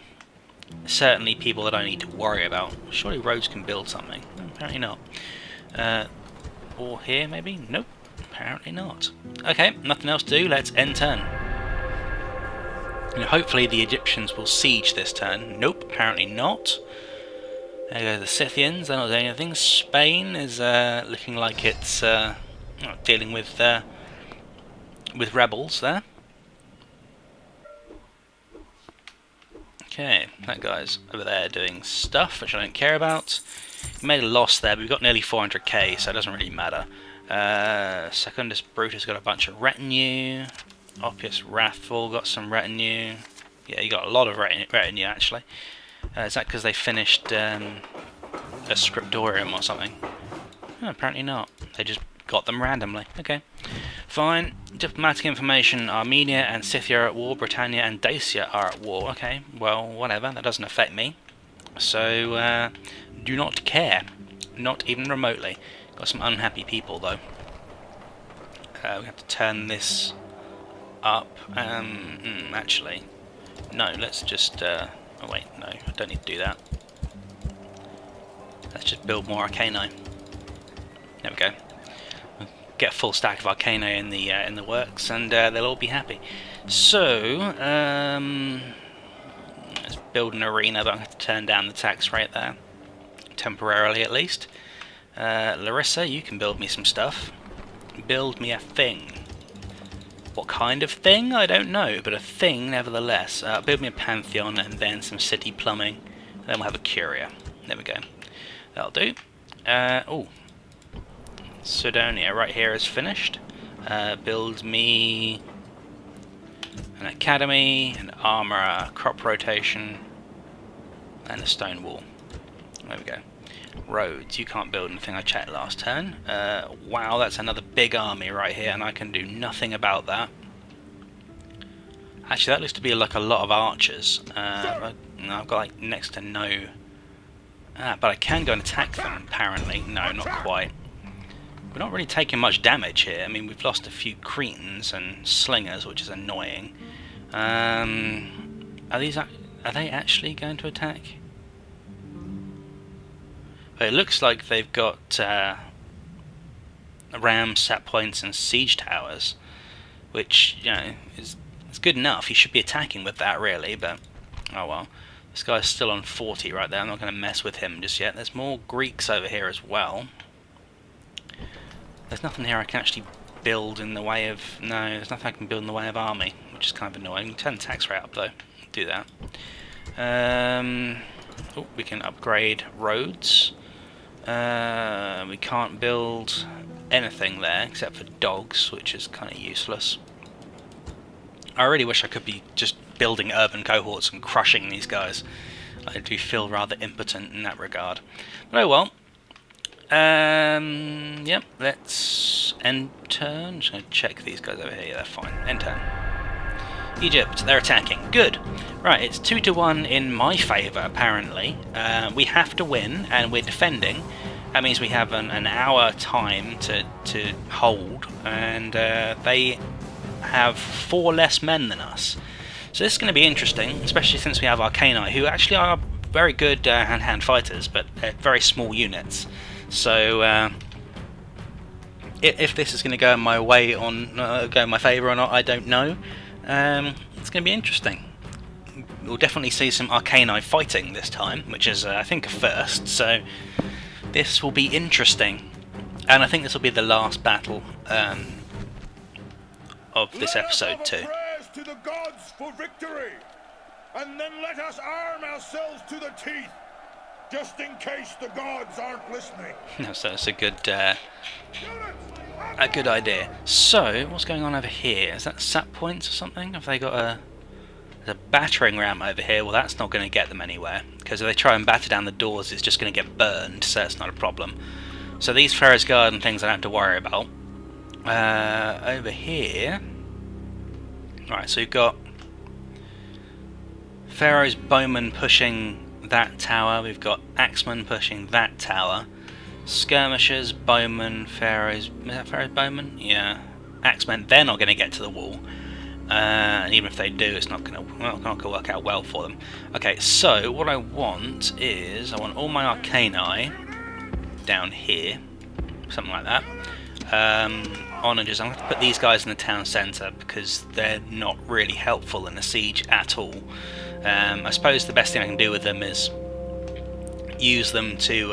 certainly people that I need to worry about. Surely Rhodes can build something. Apparently not. Or here, maybe? Nope. Apparently not. Okay, nothing else to do. Let's end turn. And hopefully the Egyptians will siege this turn. Nope, apparently not. There go the Scythians. They're not doing anything. Spain is looking like it's dealing with rebels there. Okay, that guy's over there doing stuff which I don't care about. We made a loss there, but we've got nearly 400k, so it doesn't really matter. Secundus Brutus got a bunch of retinue. Oppius Wrathful got some retinue. Yeah, you got a lot of retinue actually. Is that because they finished a scriptorium or something? Oh, apparently not. They just got them randomly. Okay, fine. Diplomatic information: Armenia and Scythia are at war. Britannia and Dacia are at war. Okay, well, whatever. That doesn't affect me. So, do not care. Not even remotely. Got some unhappy people though. We have to turn this up. Actually, no. Let's just. Oh wait, no. I don't need to do that. Let's just build more Arcani. There we go. Get a full stack of Arcana in the works, and they'll all be happy. So, let's build an arena, but I'm going to turn down the tax rate there, temporarily at least. Larissa, you can build me some stuff. Build me a thing. What kind of thing? I don't know, but a thing nevertheless. Build me a Pantheon and then some city plumbing. And then we'll have a Curia. There we go. That'll do. Oh. Sidonia right here is finished. Build me an academy, an armor, a crop rotation, and a stone wall. There we go. Roads, you can't build anything. I checked last turn. Wow, that's another big army right here, and I can do nothing about that. Actually, that looks to be like a lot of archers. I've got like next to no. But I can go and attack them. Apparently, no, not quite. We're not really taking much damage here. I mean, we've lost a few Cretans and slingers, which is annoying. Are they actually going to attack? But it looks like they've got rams, sap points, and siege towers, which is good enough. You should be attacking with that, really. But oh well. This guy's still on 40 right there. I'm not going to mess with him just yet. There's more Greeks over here as well. There's nothing here I can actually build in the way of... No, there's nothing I can build in the way of army, which is kind of annoying. Turn the tax rate up, though. Do that. Oh, we can upgrade roads. We can't build anything there, except for dogs, which is kind of useless. I really wish I could be just building urban cohorts and crushing these guys. I do feel rather impotent in that regard. But oh well. Yep, let's end turn. I'm just going to check these guys over here. Yeah, they're fine. End turn. Egypt, they're attacking. Good. Right, it's 2-1 in my favour, apparently. We have to win, and we're defending. That means we have an hour time to hold, and they have 4 less men than us. So this is going to be interesting, especially since we have Arcani, who actually are very good hand-to-hand fighters, but they're very small units. So if this is going to go in my way go in my favour or not, I don't know. It's going to be interesting. We'll definitely see some Arcani fighting this time, which is I think a first. So this will be interesting, and I think this will be the last battle of this episode too. To the gods for victory, and then let us arm ourselves to the teeth, just in case the gods aren't listening. So that's a good idea. So what's going on over here? Is that sap points or something? Have they got a There's a battering ram over here. Well, that's not going to get them anywhere, because if they try and batter down the doors, it's just going to get burned, so it's not a problem. So these Pharaoh's Guard and things I don't have to worry about. Over here... Right, so you've got Pharaoh's Bowmen pushing that tower, we've got Axemen pushing that tower, Skirmishers, Bowmen, Pharaoh's... Is that Pharaoh's Bowmen? Yeah. Axemen, they're not going to get to the wall. And even if they do, it's not going to work out well for them. Okay, so what I want is... I want all my Arcani down here. Something like that. Onagers, I'm going to put these guys in the town centre because they're not really helpful in the siege at all. I suppose the best thing I can do with them is use them to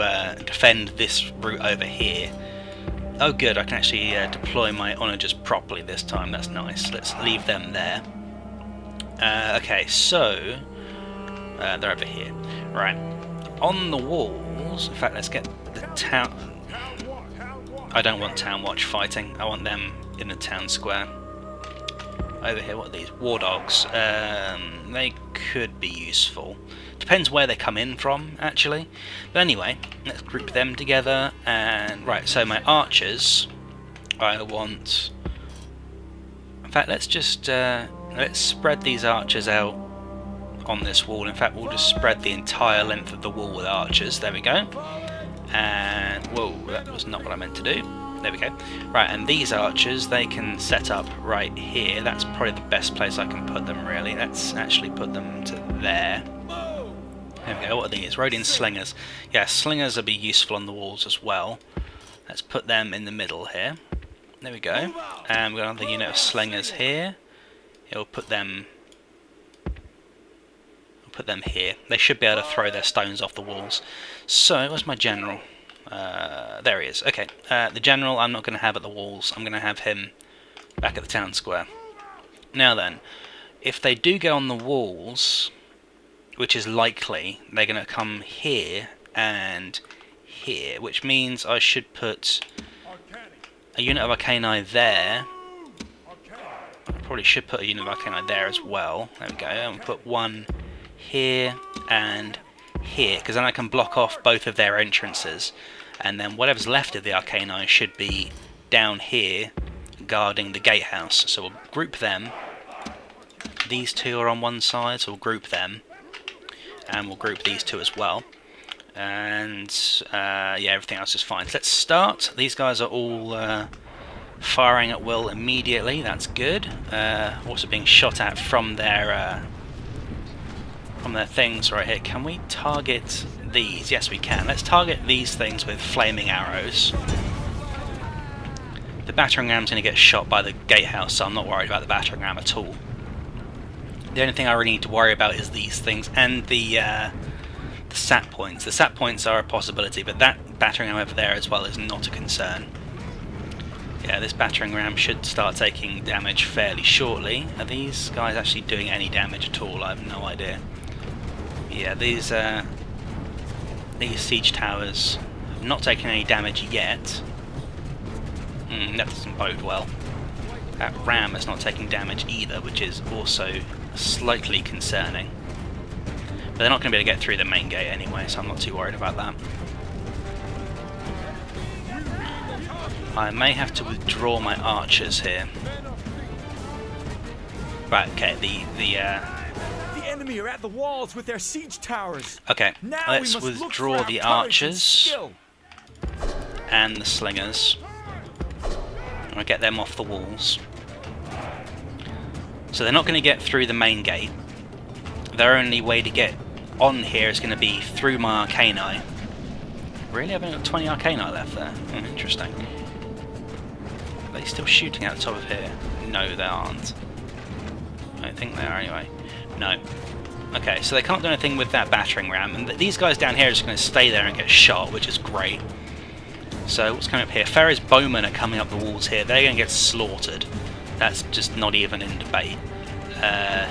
defend this route over here. Oh good, I can actually deploy my onagers properly this time, that's nice. Let's leave them there. Okay, so they're over here. Right, on the walls, in fact let's get the town... I don't want Town Watch fighting, I want them in the town square. Over here, what are these? War dogs. They could be useful. Depends where they come in from, actually. But anyway, let's group them together. And right, so my archers, I want... In fact, let's just let's spread these archers out on this wall. In fact, we'll just spread the entire length of the wall with archers. There we go. And whoa, that was not what I meant to do. There we go. Right, and these archers, they can set up right here. That's probably the best place I can put them, really. Let's actually put them to there. There we go. What are these? Rhodian slingers. Yeah, slingers will be useful on the walls as well. Let's put them in the middle here. There we go. And we've got another unit of slingers here. It'll put them... Put them here. They should be able to throw their stones off the walls. So, where's my general? There he is. Okay, the general I'm not going to have at the walls. I'm going to have him back at the town square. Now then, if they do go on the walls, which is likely, they're going to come here and here, which means I should put a unit of Arcani there. I probably should put a unit of Arcani there as well. There we go. And put one here and here, because then I can block off both of their entrances, and then whatever's left of the Arcani should be down here guarding the gatehouse. So we'll group them. These two are on one side, so we'll group them, and we'll group these two as well. And yeah, everything else is fine. So let's start. These guys are all firing at will immediately. That's good. Also being shot at from their things right here. Can we target these? Yes, we can. Let's target these things with flaming arrows. The battering ram's going to get shot by the gatehouse, so I'm not worried about the battering ram at all. The only thing I really need to worry about is these things and the sat points. The sat points are a possibility, but that battering ram over there as well is not a concern. Yeah, this battering ram should start taking damage fairly shortly. Are these guys actually doing any damage at all? I have no idea. Yeah, these siege towers have not taken any damage yet. That doesn't bode well. That ram is not taking damage either, which is also slightly concerning. But they're not going to be able to get through the main gate anyway, so I'm not too worried about that. I may have to withdraw my archers here. Right, okay, the enemy are at the walls with their siege towers. Okay, now let's withdraw the archers and the slingers. I'll get them off the walls. So they're not going to get through the main gate. Their only way to get on here is going to be through my Arcani. Really? I've only got 20 Arcani left there. Interesting. Are they still shooting out the top of here? No, they aren't. I don't think they are anyway. No. Okay, so they can't do anything with that battering ram, and these guys down here are just going to stay there and get shot, which is great. So what's coming up here? Pharaoh's Bowmen are coming up the walls here. They're going to get slaughtered. That's just not even in debate.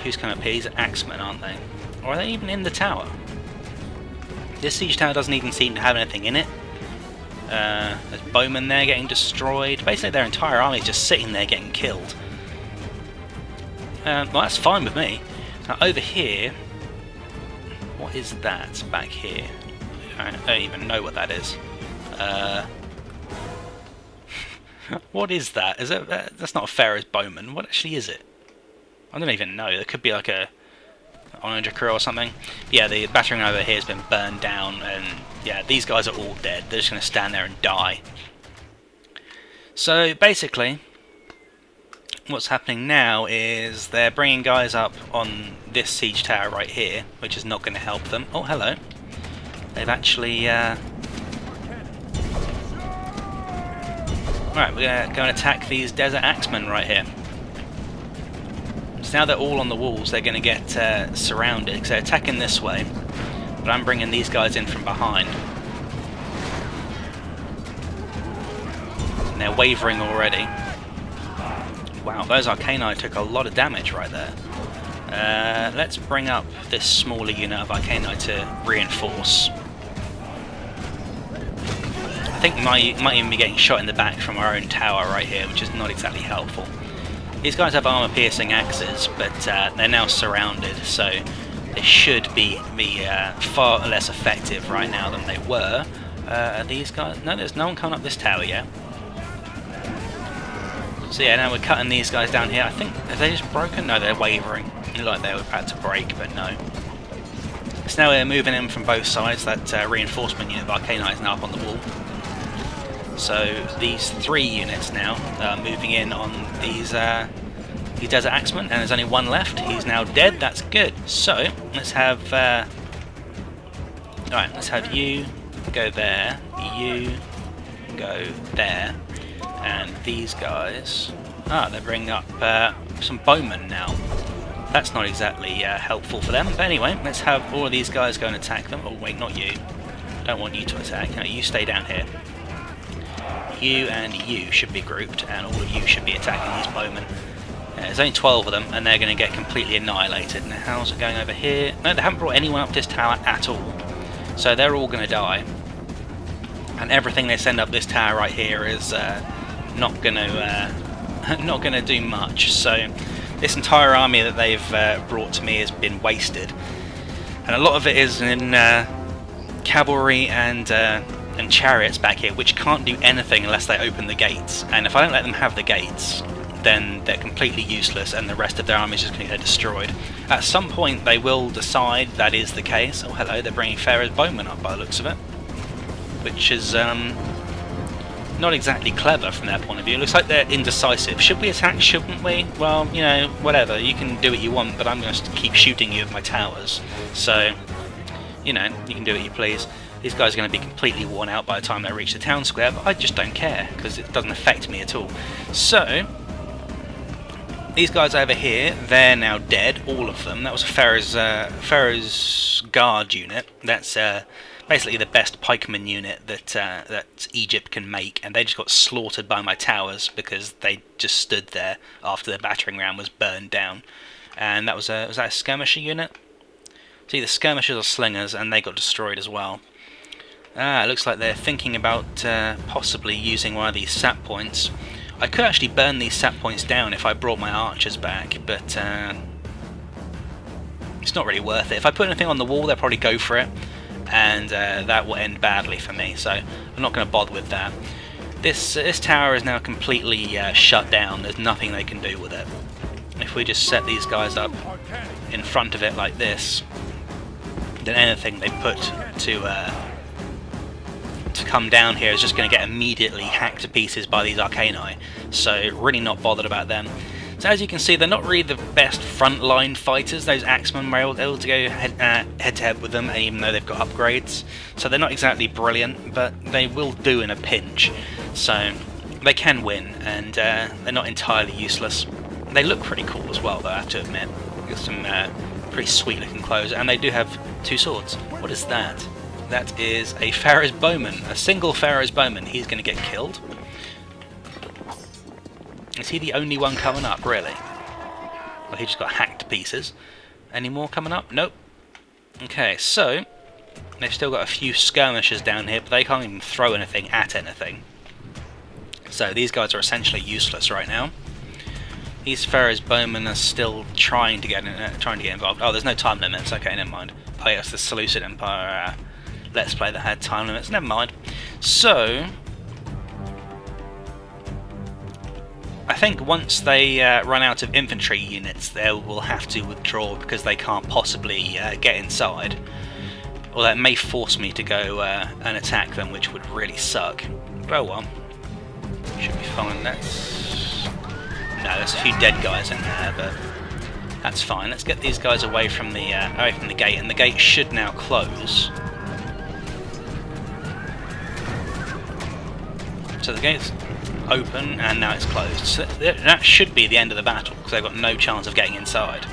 Who's coming up here? These are Axemen, aren't they? Or are they even in the tower? This siege tower doesn't even seem to have anything in it. There's Bowmen there getting destroyed. Basically their entire army is just sitting there getting killed. Well, that's fine with me. Now over here, what is that back here? I don't even know what that is. What is that? Is it? That's not a Pharaoh's Bowman. What actually is it? I don't even know. It could be like a orange crew or something. Yeah, the battering ram over here has been burned down, and yeah, these guys are all dead. They're just going to stand there and die. So basically, what's happening now is they're bringing guys up on this siege tower right here, which is not going to help them. Oh, hello. They've actually... Right, we're going to go and attack these Desert Axemen right here. So now they're all on the walls, they're going to get surrounded, because they're attacking this way. But I'm bringing these guys in from behind. And they're wavering already. Wow, those Arcani took a lot of damage right there. Let's bring up this smaller unit of Arcani to reinforce. I think might even be getting shot in the back from our own tower right here, which is not exactly helpful. These guys have armor-piercing axes, but they're now surrounded, so they should be far less effective right now than they were. Are these guys? No, there's no one coming up this tower yet. So yeah, now we're cutting these guys down here. I think, have they just broken? No, they're wavering. It looked like they were about to break, but no. So now we're moving in from both sides. That reinforcement unit of Arcani is now up on the wall. So these 3 units now are moving in on these Desert Axemen, and there's only one left. He's now dead. That's good. So let's have alright, let's have you go there, you go there, and these guys. They're bringing up some bowmen now. That's not exactly helpful for them. But anyway, let's have all of these guys go and attack them. Oh wait, not you. Don't want you to attack. No, you stay down here. You and you should be grouped, and all of you should be attacking these bowmen. There's only 12 of them, and they're going to get completely annihilated. Now, how's it going over here? No, they haven't brought anyone up this tower at all. So they're all going to die. And everything they send up this tower right here is not going to do much. So this entire army that they've brought to me has been wasted, and a lot of it is in cavalry and chariots back here, which can't do anything unless they open the gates. And if I don't let them have the gates, then they're completely useless, and the rest of their army is just going to get destroyed. At some point, they will decide that is the case. Oh, hello! They're bringing Pharaoh's Bowman up by the looks of it, which is not exactly clever from their point of view. It looks like they're indecisive. Should we attack? Shouldn't we? Well, you know, whatever. You can do what you want, but I'm going to keep shooting you with my towers. So, you know, you can do what you please. These guys are going to be completely worn out by the time they reach the town square, but I just don't care, because it doesn't affect me at all. So, these guys over here, they're now dead, all of them. That was a Pharaoh's Guard unit. That's basically the best pikeman unit that Egypt can make, and they just got slaughtered by my towers because they just stood there after the battering ram was burned down. And that was that a skirmisher unit? See, the skirmishers or slingers, and they got destroyed as well. It looks like they're thinking about possibly using one of these sap points. I could actually burn these sap points down if I brought my archers back, but it's not really worth it. If I put anything on the wall, they'll probably go for it, and that will end badly for me, so I'm not going to bother with that. This tower is now completely shut down. There's nothing they can do with it. If we just set these guys up in front of it like this, then anything they put to come down here is just going to get immediately hacked to pieces by these Arcani, so really not bothered about them. So as you can see, they're not really the best frontline fighters. Those Axemen were able to go head to head with them, even though they've got upgrades. So they're not exactly brilliant, but they will do in a pinch. So they can win, and they're not entirely useless. They look pretty cool as well, though, I have to admit. Got some pretty sweet looking clothes, and they do have 2 swords. What is that? That is a Pharaoh's Bowman, a single Pharaoh's Bowman. He's going to get killed. Is he the only one coming up, really? Well, he just got hacked to pieces. Any more coming up? Nope. Okay, so they've still got a few skirmishers down here, but they can't even throw anything at anything. So these guys are essentially useless right now. These Pharaoh's bowmen are still trying to get involved. Oh, there's no time limits. Okay, never mind. Oh yes, the Seleucid Empire Let's Play that had time limits. Never mind. So, I think once they run out of infantry units, they will have to withdraw because they can't possibly get inside. Or that may force me to go and attack them, which would really suck. Oh well. Should be fine. No, there's a few dead guys in there, but that's fine. Let's get these guys away from the gate, and the gate should now close. So the gate's open, and now it's closed. So that should be the end of the battle, because they've got no chance of getting inside.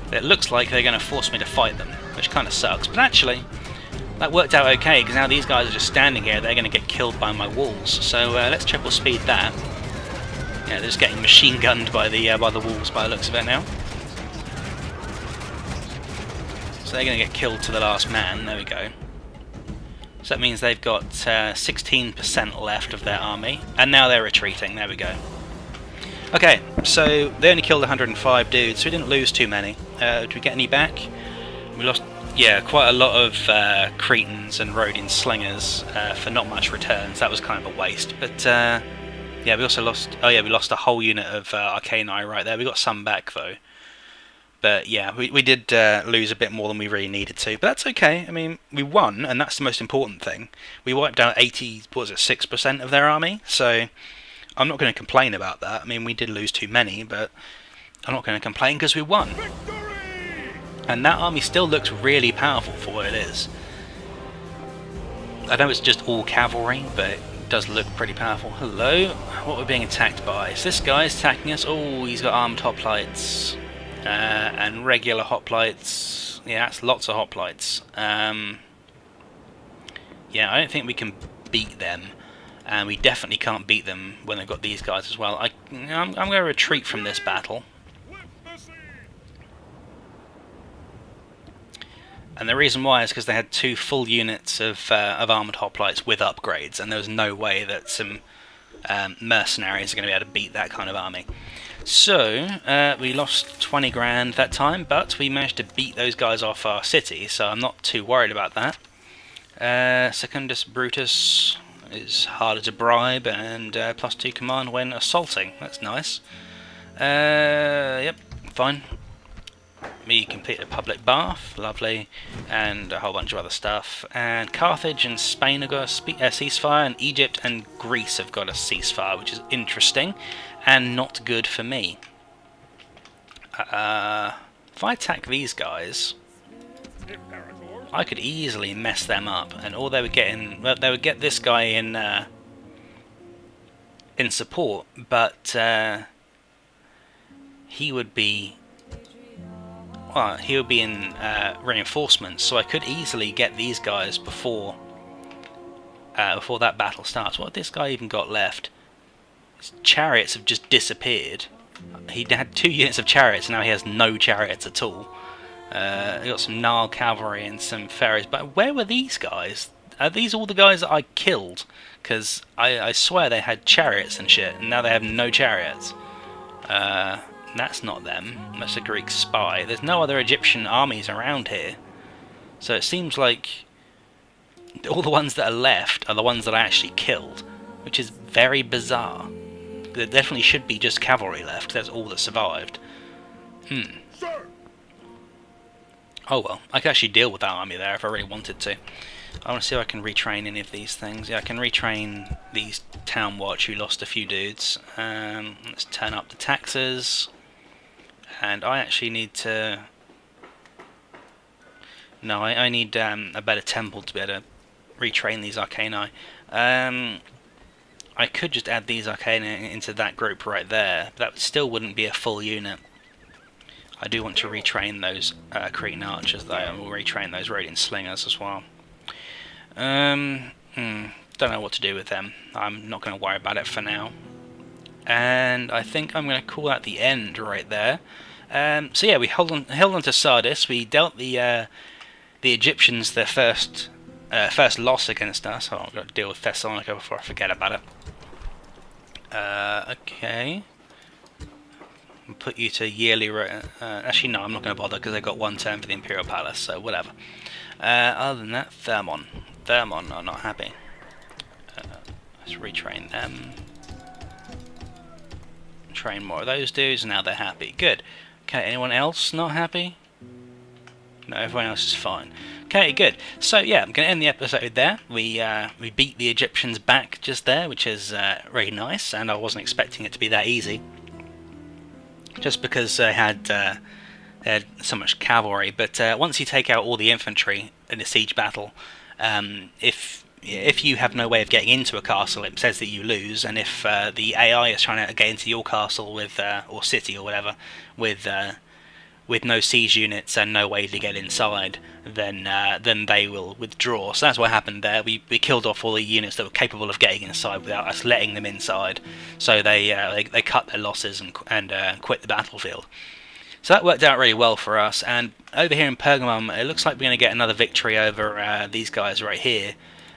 But it looks like they're going to force me to fight them, which kind of sucks. But actually, that worked out okay, because now these guys are just standing here. They're going to get killed by my walls. So let's triple speed that. Yeah, they're just getting machine gunned by the walls by the looks of it now. So they're going to get killed to the last man. There we go. So that means they've got 16% left of their army, and now they're retreating. There we go. Okay, so they only killed 105 dudes, so we didn't lose too many. Did we get any back? We lost, yeah, quite a lot of Cretans and Rhodian slingers for not much returns. That was kind of a waste, but yeah, we also lost. Oh yeah, we lost a whole unit of Arcani right there. We got some back though. But yeah, we did lose a bit more than we really needed to. But that's okay. I mean, we won, and that's the most important thing. We wiped out 6% of their army, so I'm not going to complain about that. I mean, we did lose too many, but I'm not going to complain because we won. And that army still looks really powerful for what it is. I know it's just all cavalry, but it does look pretty powerful. Hello? What we're being attacked by? Is this guy's attacking us? Oh, he's got armed hoplites. And regular hoplites. Yeah, that's lots of hoplites. Yeah, I don't think we can beat them. And we definitely can't beat them when they've got these guys as well. I'm going to retreat from this battle. And the reason why is because they had 2 full units of armoured hoplites with upgrades, and there was no way that some mercenaries are going to be able to beat that kind of army. So, we lost 20 grand that time, but we managed to beat those guys off our city, so I'm not too worried about that. Secundus Brutus is harder to bribe, and +2 command when assaulting. That's nice. Yep, fine. We completed a public bath, lovely, and a whole bunch of other stuff. And Carthage and Spain have got a ceasefire, and Egypt and Greece have got a ceasefire, which is interesting and not good for me. If I attack these guys, I could easily mess them up, and all they would get in, well, they would get this guy in support, but he would be. Well, he would be in reinforcements, so I could easily get these guys before that battle starts. What this guy even got left? His chariots have just disappeared. He had 2 units of chariots, and now he has no chariots at all. He got some Nile cavalry and some pharaohs, but where were these guys? Are these all the guys that I killed? Because I swear they had chariots and shit, and now they have no chariots. That's not them. That's a Greek spy. There's no other Egyptian armies around here. So it seems like all the ones that are left are the ones that I actually killed, which is very bizarre. There definitely should be just cavalry left. That's all that survived. Sir. Oh well, I could actually deal with that army there if I really wanted to. I want to see if I can retrain any of these things. Yeah, I can retrain these town watch who lost a few dudes. Let's turn up the taxes. And I actually need to... No, I need a better temple to be able to retrain these Arcani. I could just add these Arcani into that group right there, but that still wouldn't be a full unit. I do want to retrain those Cretan archers though, and we'll retrain those Rhodian slingers as well. Don't know what to do with them. I'm not going to worry about it for now. And I think I'm going to call that the end right there. So yeah, we held on to Sardis. We dealt the Egyptians their first loss against us. Oh, I've got to deal with Thessalonica before I forget about it. Okay. I'll put you to yearly... actually, no, I'm not going to bother because they've got 1 turn for the Imperial Palace, so whatever. Other than that, Thermon. Thermon are not happy. Let's retrain them. Train more of those dudes, and now they're happy. Good. Okay, anyone else not happy? No, everyone else is fine. Okay, good. So yeah, I'm going to end the episode there. We beat the Egyptians back just there, which is very nice, and I wasn't expecting it to be that easy. Just because they had so much cavalry. But once you take out all the infantry in a siege battle, if you have no way of getting into a castle, it says that you lose, and if the AI is trying to get into your castle with or city or whatever with no siege units and no way to get inside, then they will withdraw. So that's what happened there. We killed off all the units that were capable of getting inside without us letting them inside. So they cut their losses and quit the battlefield. So that worked out really well for us. And over here in Pergamum, it looks like we're going to get another victory over these guys right here.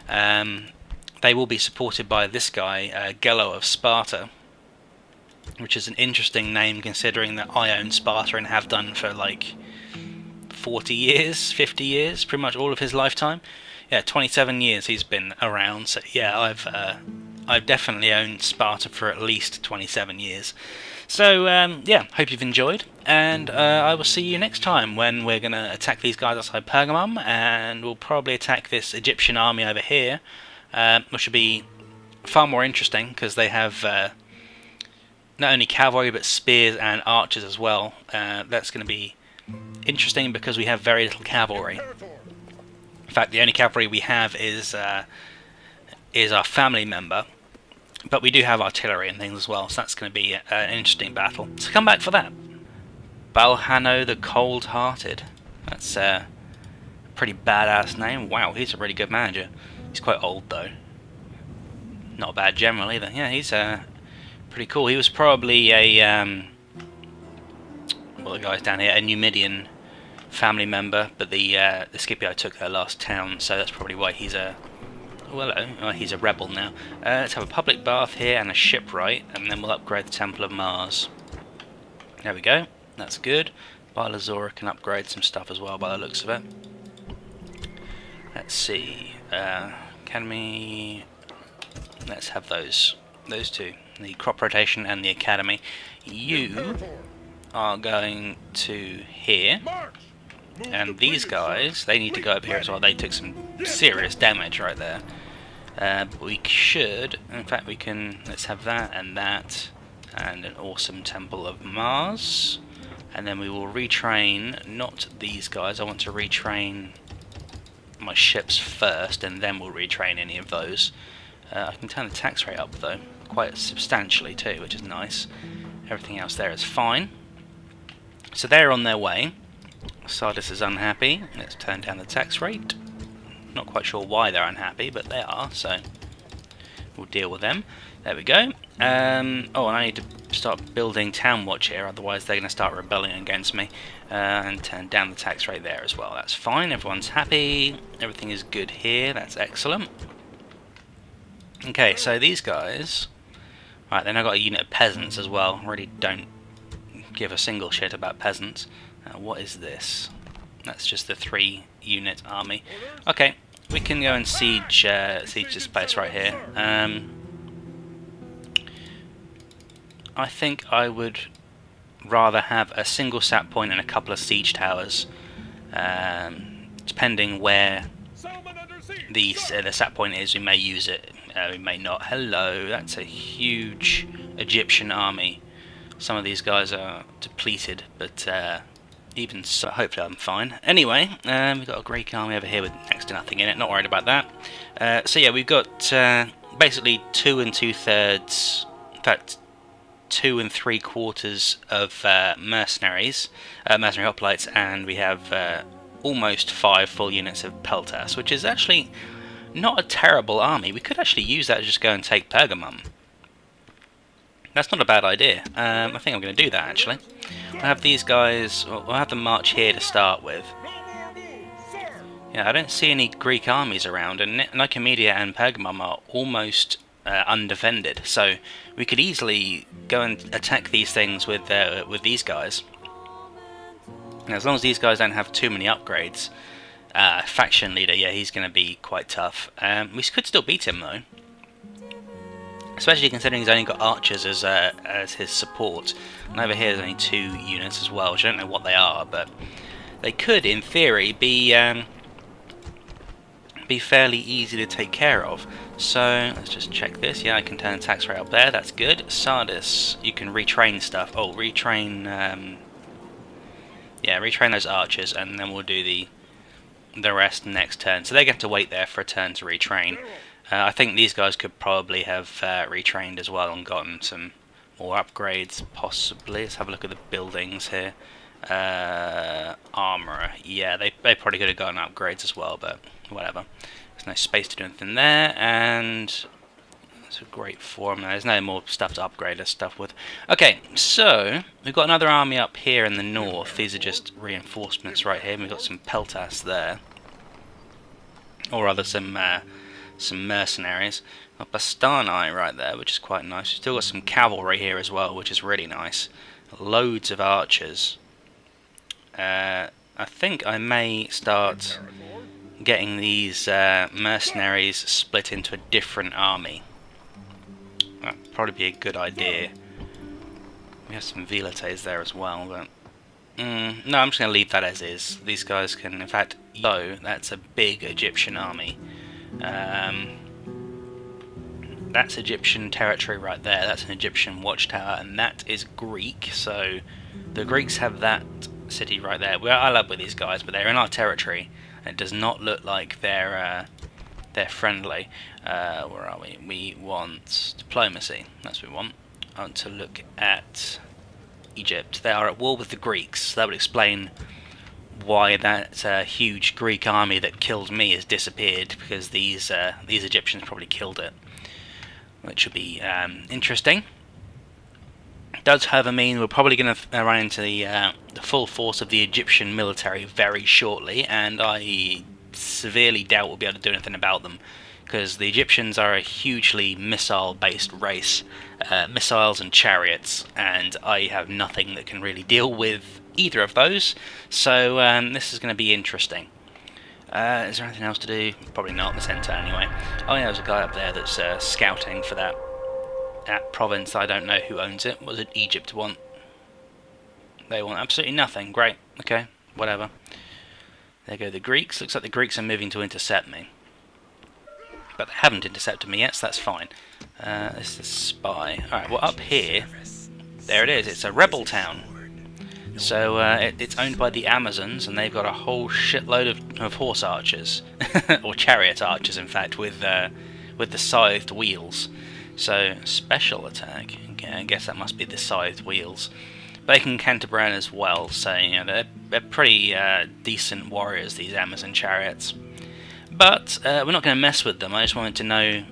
They will be supported by this guy, Gello of Sparta, which is an interesting name considering that I own Sparta and have done for like 40 years, 50 years, pretty much all of his lifetime. Yeah, 27 years he's been around, so yeah, I've definitely owned Sparta for at least 27 years. So yeah, hope you've enjoyed, and I will see you next time when we're going to attack these guys outside Pergamum, and we'll probably attack this Egyptian army over here, which will be far more interesting because they have not only cavalry but spears and archers as well. That's going to be interesting because we have very little cavalry. In fact, the only cavalry we have is our family member. But we do have artillery and things as well, so that's going to be an interesting battle. So come back for that. Balhano the Cold-Hearted. That's a pretty badass name. Wow, he's a really good manager. He's quite old though. Not a bad general either. Yeah, he's pretty cool. He was probably a well, the guys down here, a Numidian family member, but the Scipio took their last town, so that's probably why he's a... Well, hello. He's a rebel now. Let's have a public bath here and a shipwright, and then we'll upgrade the Temple of Mars. There we go. That's good. Bilazora can upgrade some stuff as well by the looks of it. Let's see. Academy... Let's have those two. The crop rotation and the academy. You are going to here. And these guys, they need to go up here as well. They took some serious damage right there. But we should, in fact we can, let's have that, and an awesome Temple of Mars. And then we will retrain, not these guys, I want to retrain my ships first, and then we'll retrain any of those. I can turn the tax rate up though, quite substantially too, which is nice. Everything else there is fine. So they're on their way. Sardis is unhappy. Let's turn down the tax rate. Not quite sure why they're unhappy, but they are, so we'll deal with them. There we go. Oh, and I need to start building Town Watch here, otherwise they're going to start rebelling against me. And turn down the tax rate there as well. That's fine, everyone's happy. Everything is good here, that's excellent. Okay, so these guys... Right, then I've got a unit of peasants as well. Really don't give a single shit about peasants. What is this? That's just the 3-unit army. Okay, we can go and siege this place right here. I think I would rather have a single sap point and a couple of siege towers, depending where the sap point is. We may use it, we may not. Hello, that's a huge Egyptian army. Some of these guys are depleted, but even so, hopefully I'm fine. Anyway, we've got a Greek army over here with next to nothing in it, not worried about that. So yeah, we've got basically 2 2/3, in fact 2 3/4 of mercenaries, mercenary hoplites, and we have almost 5 full units of peltas, which is actually not a terrible army. We could actually use that to just go and take Pergamum. That's not a bad idea. I think I'm going to do that actually. We'll have these guys, we'll have them march here to start with. Yeah, I don't see any Greek armies around, and Nicomedia and Pergamum are almost undefended. So we could easily go and attack these things with these guys. And as long as these guys don't have too many upgrades, faction leader, yeah, he's going to be quite tough. We could still beat him though, especially considering he's only got archers as his support. And over here there's only 2 units as well, which I don't know what they are, but they could, in theory, be fairly easy to take care of. So let's just check this. Yeah, I can turn tax rate up there. That's good. Sardis, you can retrain stuff. Oh, retrain. Yeah, retrain those archers, and then we'll do the rest next turn. So they get to wait there for a turn to retrain. I think these guys could probably have retrained as well and gotten some more upgrades, possibly. Let's have a look at the buildings here. Armourer, yeah, they probably could have gotten upgrades as well, but whatever. There's no space to do anything there, and it's a great form. There's no more stuff to upgrade this stuff with. Okay, so we've got another army up here in the north. These are just reinforcements right here. We've got some peltas there, or rather some mercenaries. Got Bastani right there, which is quite nice. We've still got some cavalry here as well, which is really nice. Loads of archers. I think I may start getting these mercenaries split into a different army. That'd probably be a good idea. We have some Velites there as well, but no, I'm just going to leave that as is. These guys can, in fact, that's a big Egyptian army. That's Egyptian territory right there. That's an Egyptian watchtower, and that is Greek. So the Greeks have that city right there. I love with these guys, but they're in our territory, and it does not look like they're friendly. Where are we? We want diplomacy. That's what we want. I want to look at Egypt. They are at war with the Greeks. That would explain why that huge Greek army that killed me has disappeared, because these Egyptians probably killed it, which would be interesting. It does, however, mean we're probably going to run into the full force of the Egyptian military very shortly, and I severely doubt we'll be able to do anything about them, because the Egyptians are a hugely missile-based race, missiles and chariots, and I have nothing that can really deal with either of those, so this is going to be interesting. Is there anything else to do? Probably not in the centre anyway. Oh yeah, there's a guy up there that's scouting for that province. I don't know who owns it. What does Egypt want? They want absolutely nothing. Great. Okay, whatever. There go the Greeks. Looks like the Greeks are moving to intercept me. But they haven't intercepted me yet, so that's fine. This is spy. Alright, well up here, there it is. It's a rebel town. So it's owned by the Amazons, and they've got a whole shitload of horse archers, or chariot archers, in fact, with the scythed wheels. So special attack. Okay, I guess that must be the scythed wheels. But they can counterbrand as well. So you know they're pretty decent warriors, these Amazon chariots. But we're not going to mess with them. I just wanted to know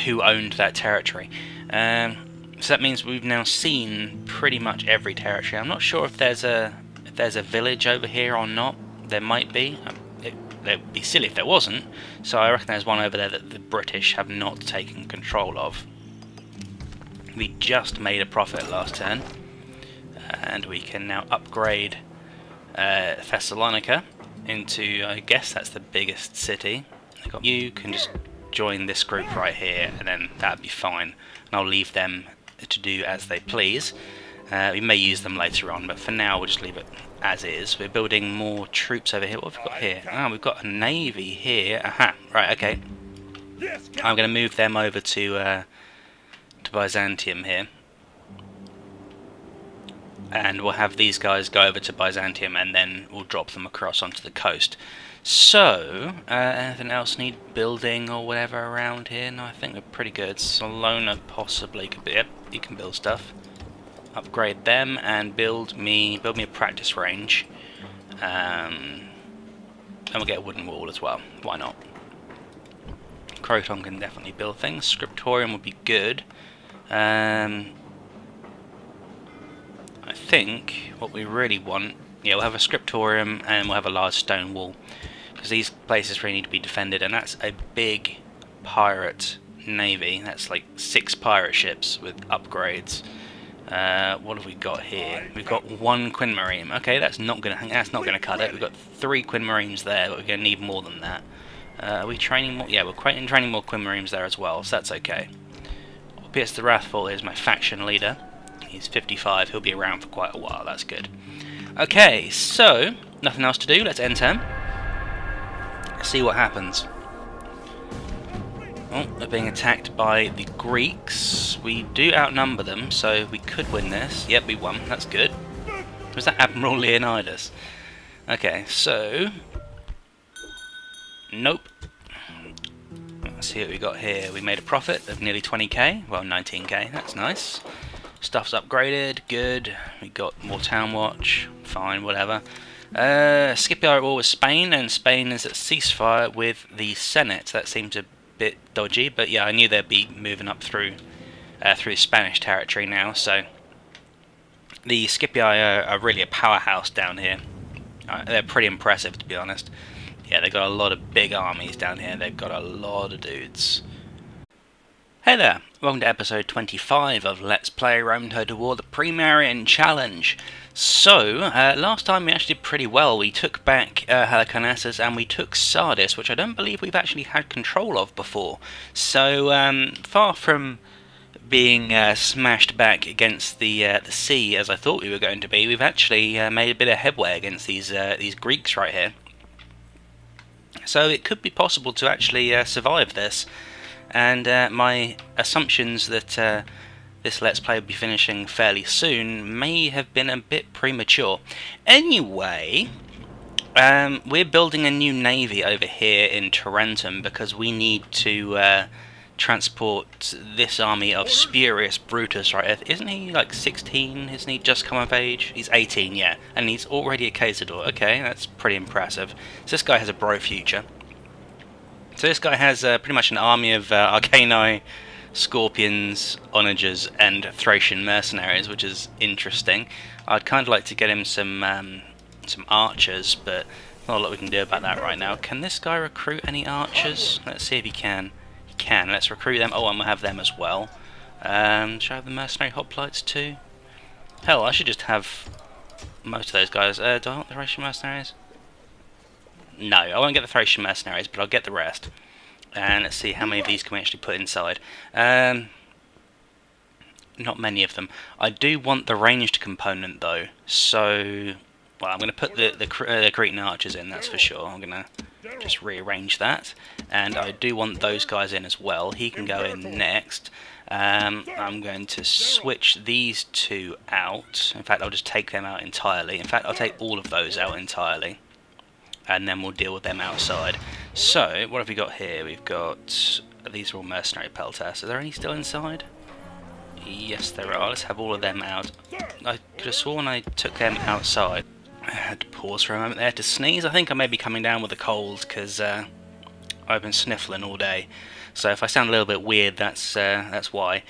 who owned that territory. So that means we've now seen pretty much every territory. I'm not sure if there's a village over here or not. There might be. It would be silly if there wasn't. So I reckon there's one over there that the British have not taken control of. We just made a profit last turn, and we can now upgrade Thessalonica into, I guess that's the biggest city. You can just join this group right here, and then that'd be fine. And I'll leave them to do as they please. We may use them later on, but for now we'll just leave it as is. We're building more troops over here. What have we got here? Ah, we've got a navy here. Aha, right, okay. I'm going to move them over to Byzantium here. And we'll have these guys go over to Byzantium, and then we'll drop them across onto the coast. So, anything else need building or whatever around here? No, I think we're pretty good. Salona possibly could be. Yep, you can build stuff. Upgrade them and build me a practice range. And we'll get a wooden wall as well. Why not? Croton can definitely build things. Scriptorium would be good. I think what we really want, yeah, we'll have a scriptorium and we'll have a large stone wall, because these places really need to be defended, and that's a big pirate navy. That's like 6 pirate ships with upgrades. What have we got here? We've got 1 Queen Marine. Okay, that's not gonna cut it. We've got 3 Queen Marines there, but we're gonna need more than that. Are we training more? Yeah, we're training more Queen Marines there as well, so that's okay. Pierce the Wrathful is my faction leader. He's 55. He'll be around for quite a while. That's good. Okay, so nothing else to do. Let's end turn. See what happens. Oh, they're being attacked by the Greeks. We do outnumber them, so we could win this. Yep, we won. That's good. Was that Admiral Leonidas? Okay, so... Nope. Let's see what we got here. We made a profit of nearly 20k. Well, 19k. That's nice. Stuff's upgraded. Good. We got more Town Watch. Fine, whatever. Scipio at war with Spain, and Spain is at ceasefire with the Senate. That seems a bit dodgy, but yeah, I knew they'd be moving up through Spanish territory now, so the Scipii are really a powerhouse down here. They're pretty impressive, to be honest. Yeah, they've got a lot of big armies down here. They've got a lot of dudes. Hey there, welcome to episode 25 of Let's Play Roman Total War, the pre-marian challenge. So, last time we actually did pretty well. We took back Halicarnassus and we took Sardis, which I don't believe we've actually had control of before. So, far from being smashed back against the sea as I thought we were going to be, we've actually made a bit of headway against these Greeks right here. So it could be possible to actually survive this. And my assumptions that this Let's Play will be finishing fairly soon may have been a bit premature. Anyway, we're building a new navy over here in Tarentum because we need to transport this army of Spurius Brutus, right? Isn't he like 16? Isn't he just come of age? He's 18, yeah. And he's already a Cazador. Okay, that's pretty impressive. So this guy has a bro future. So this guy has pretty much an army of Arcani, Scorpions, Onagers, and Thracian mercenaries, which is interesting. I'd kind of like to get him some archers, but not a lot we can do about that right now. Can this guy recruit any archers? Let's see if he can. He can. Let's recruit them. Oh, and we'll have them as well. Should I have the mercenary hoplites too? Hell, I should just have most of those guys. Do I want the Thracian mercenaries? No, I won't get the Thracian mercenaries, but I'll get the rest. And let's see how many of these can we actually put inside. Not many of them. I do want the ranged component though, so... Well, I'm going to put the Cretan archers in, that's for sure. I'm going to just rearrange that. And I do want those guys in as well. He can go in next. I'm going to switch these two out. In fact, I'll just take them out entirely. In fact, I'll take all of those out entirely. And then we'll deal with them outside. So, what have we got here? We've got... These are all mercenary peltasts. Are there any still inside? Yes, there are. Let's have all of them out. I could have sworn I took them outside. I had to pause for a moment there to sneeze. I think I may be coming down with a cold because I've been sniffling all day. So if I sound a little bit weird, that's why.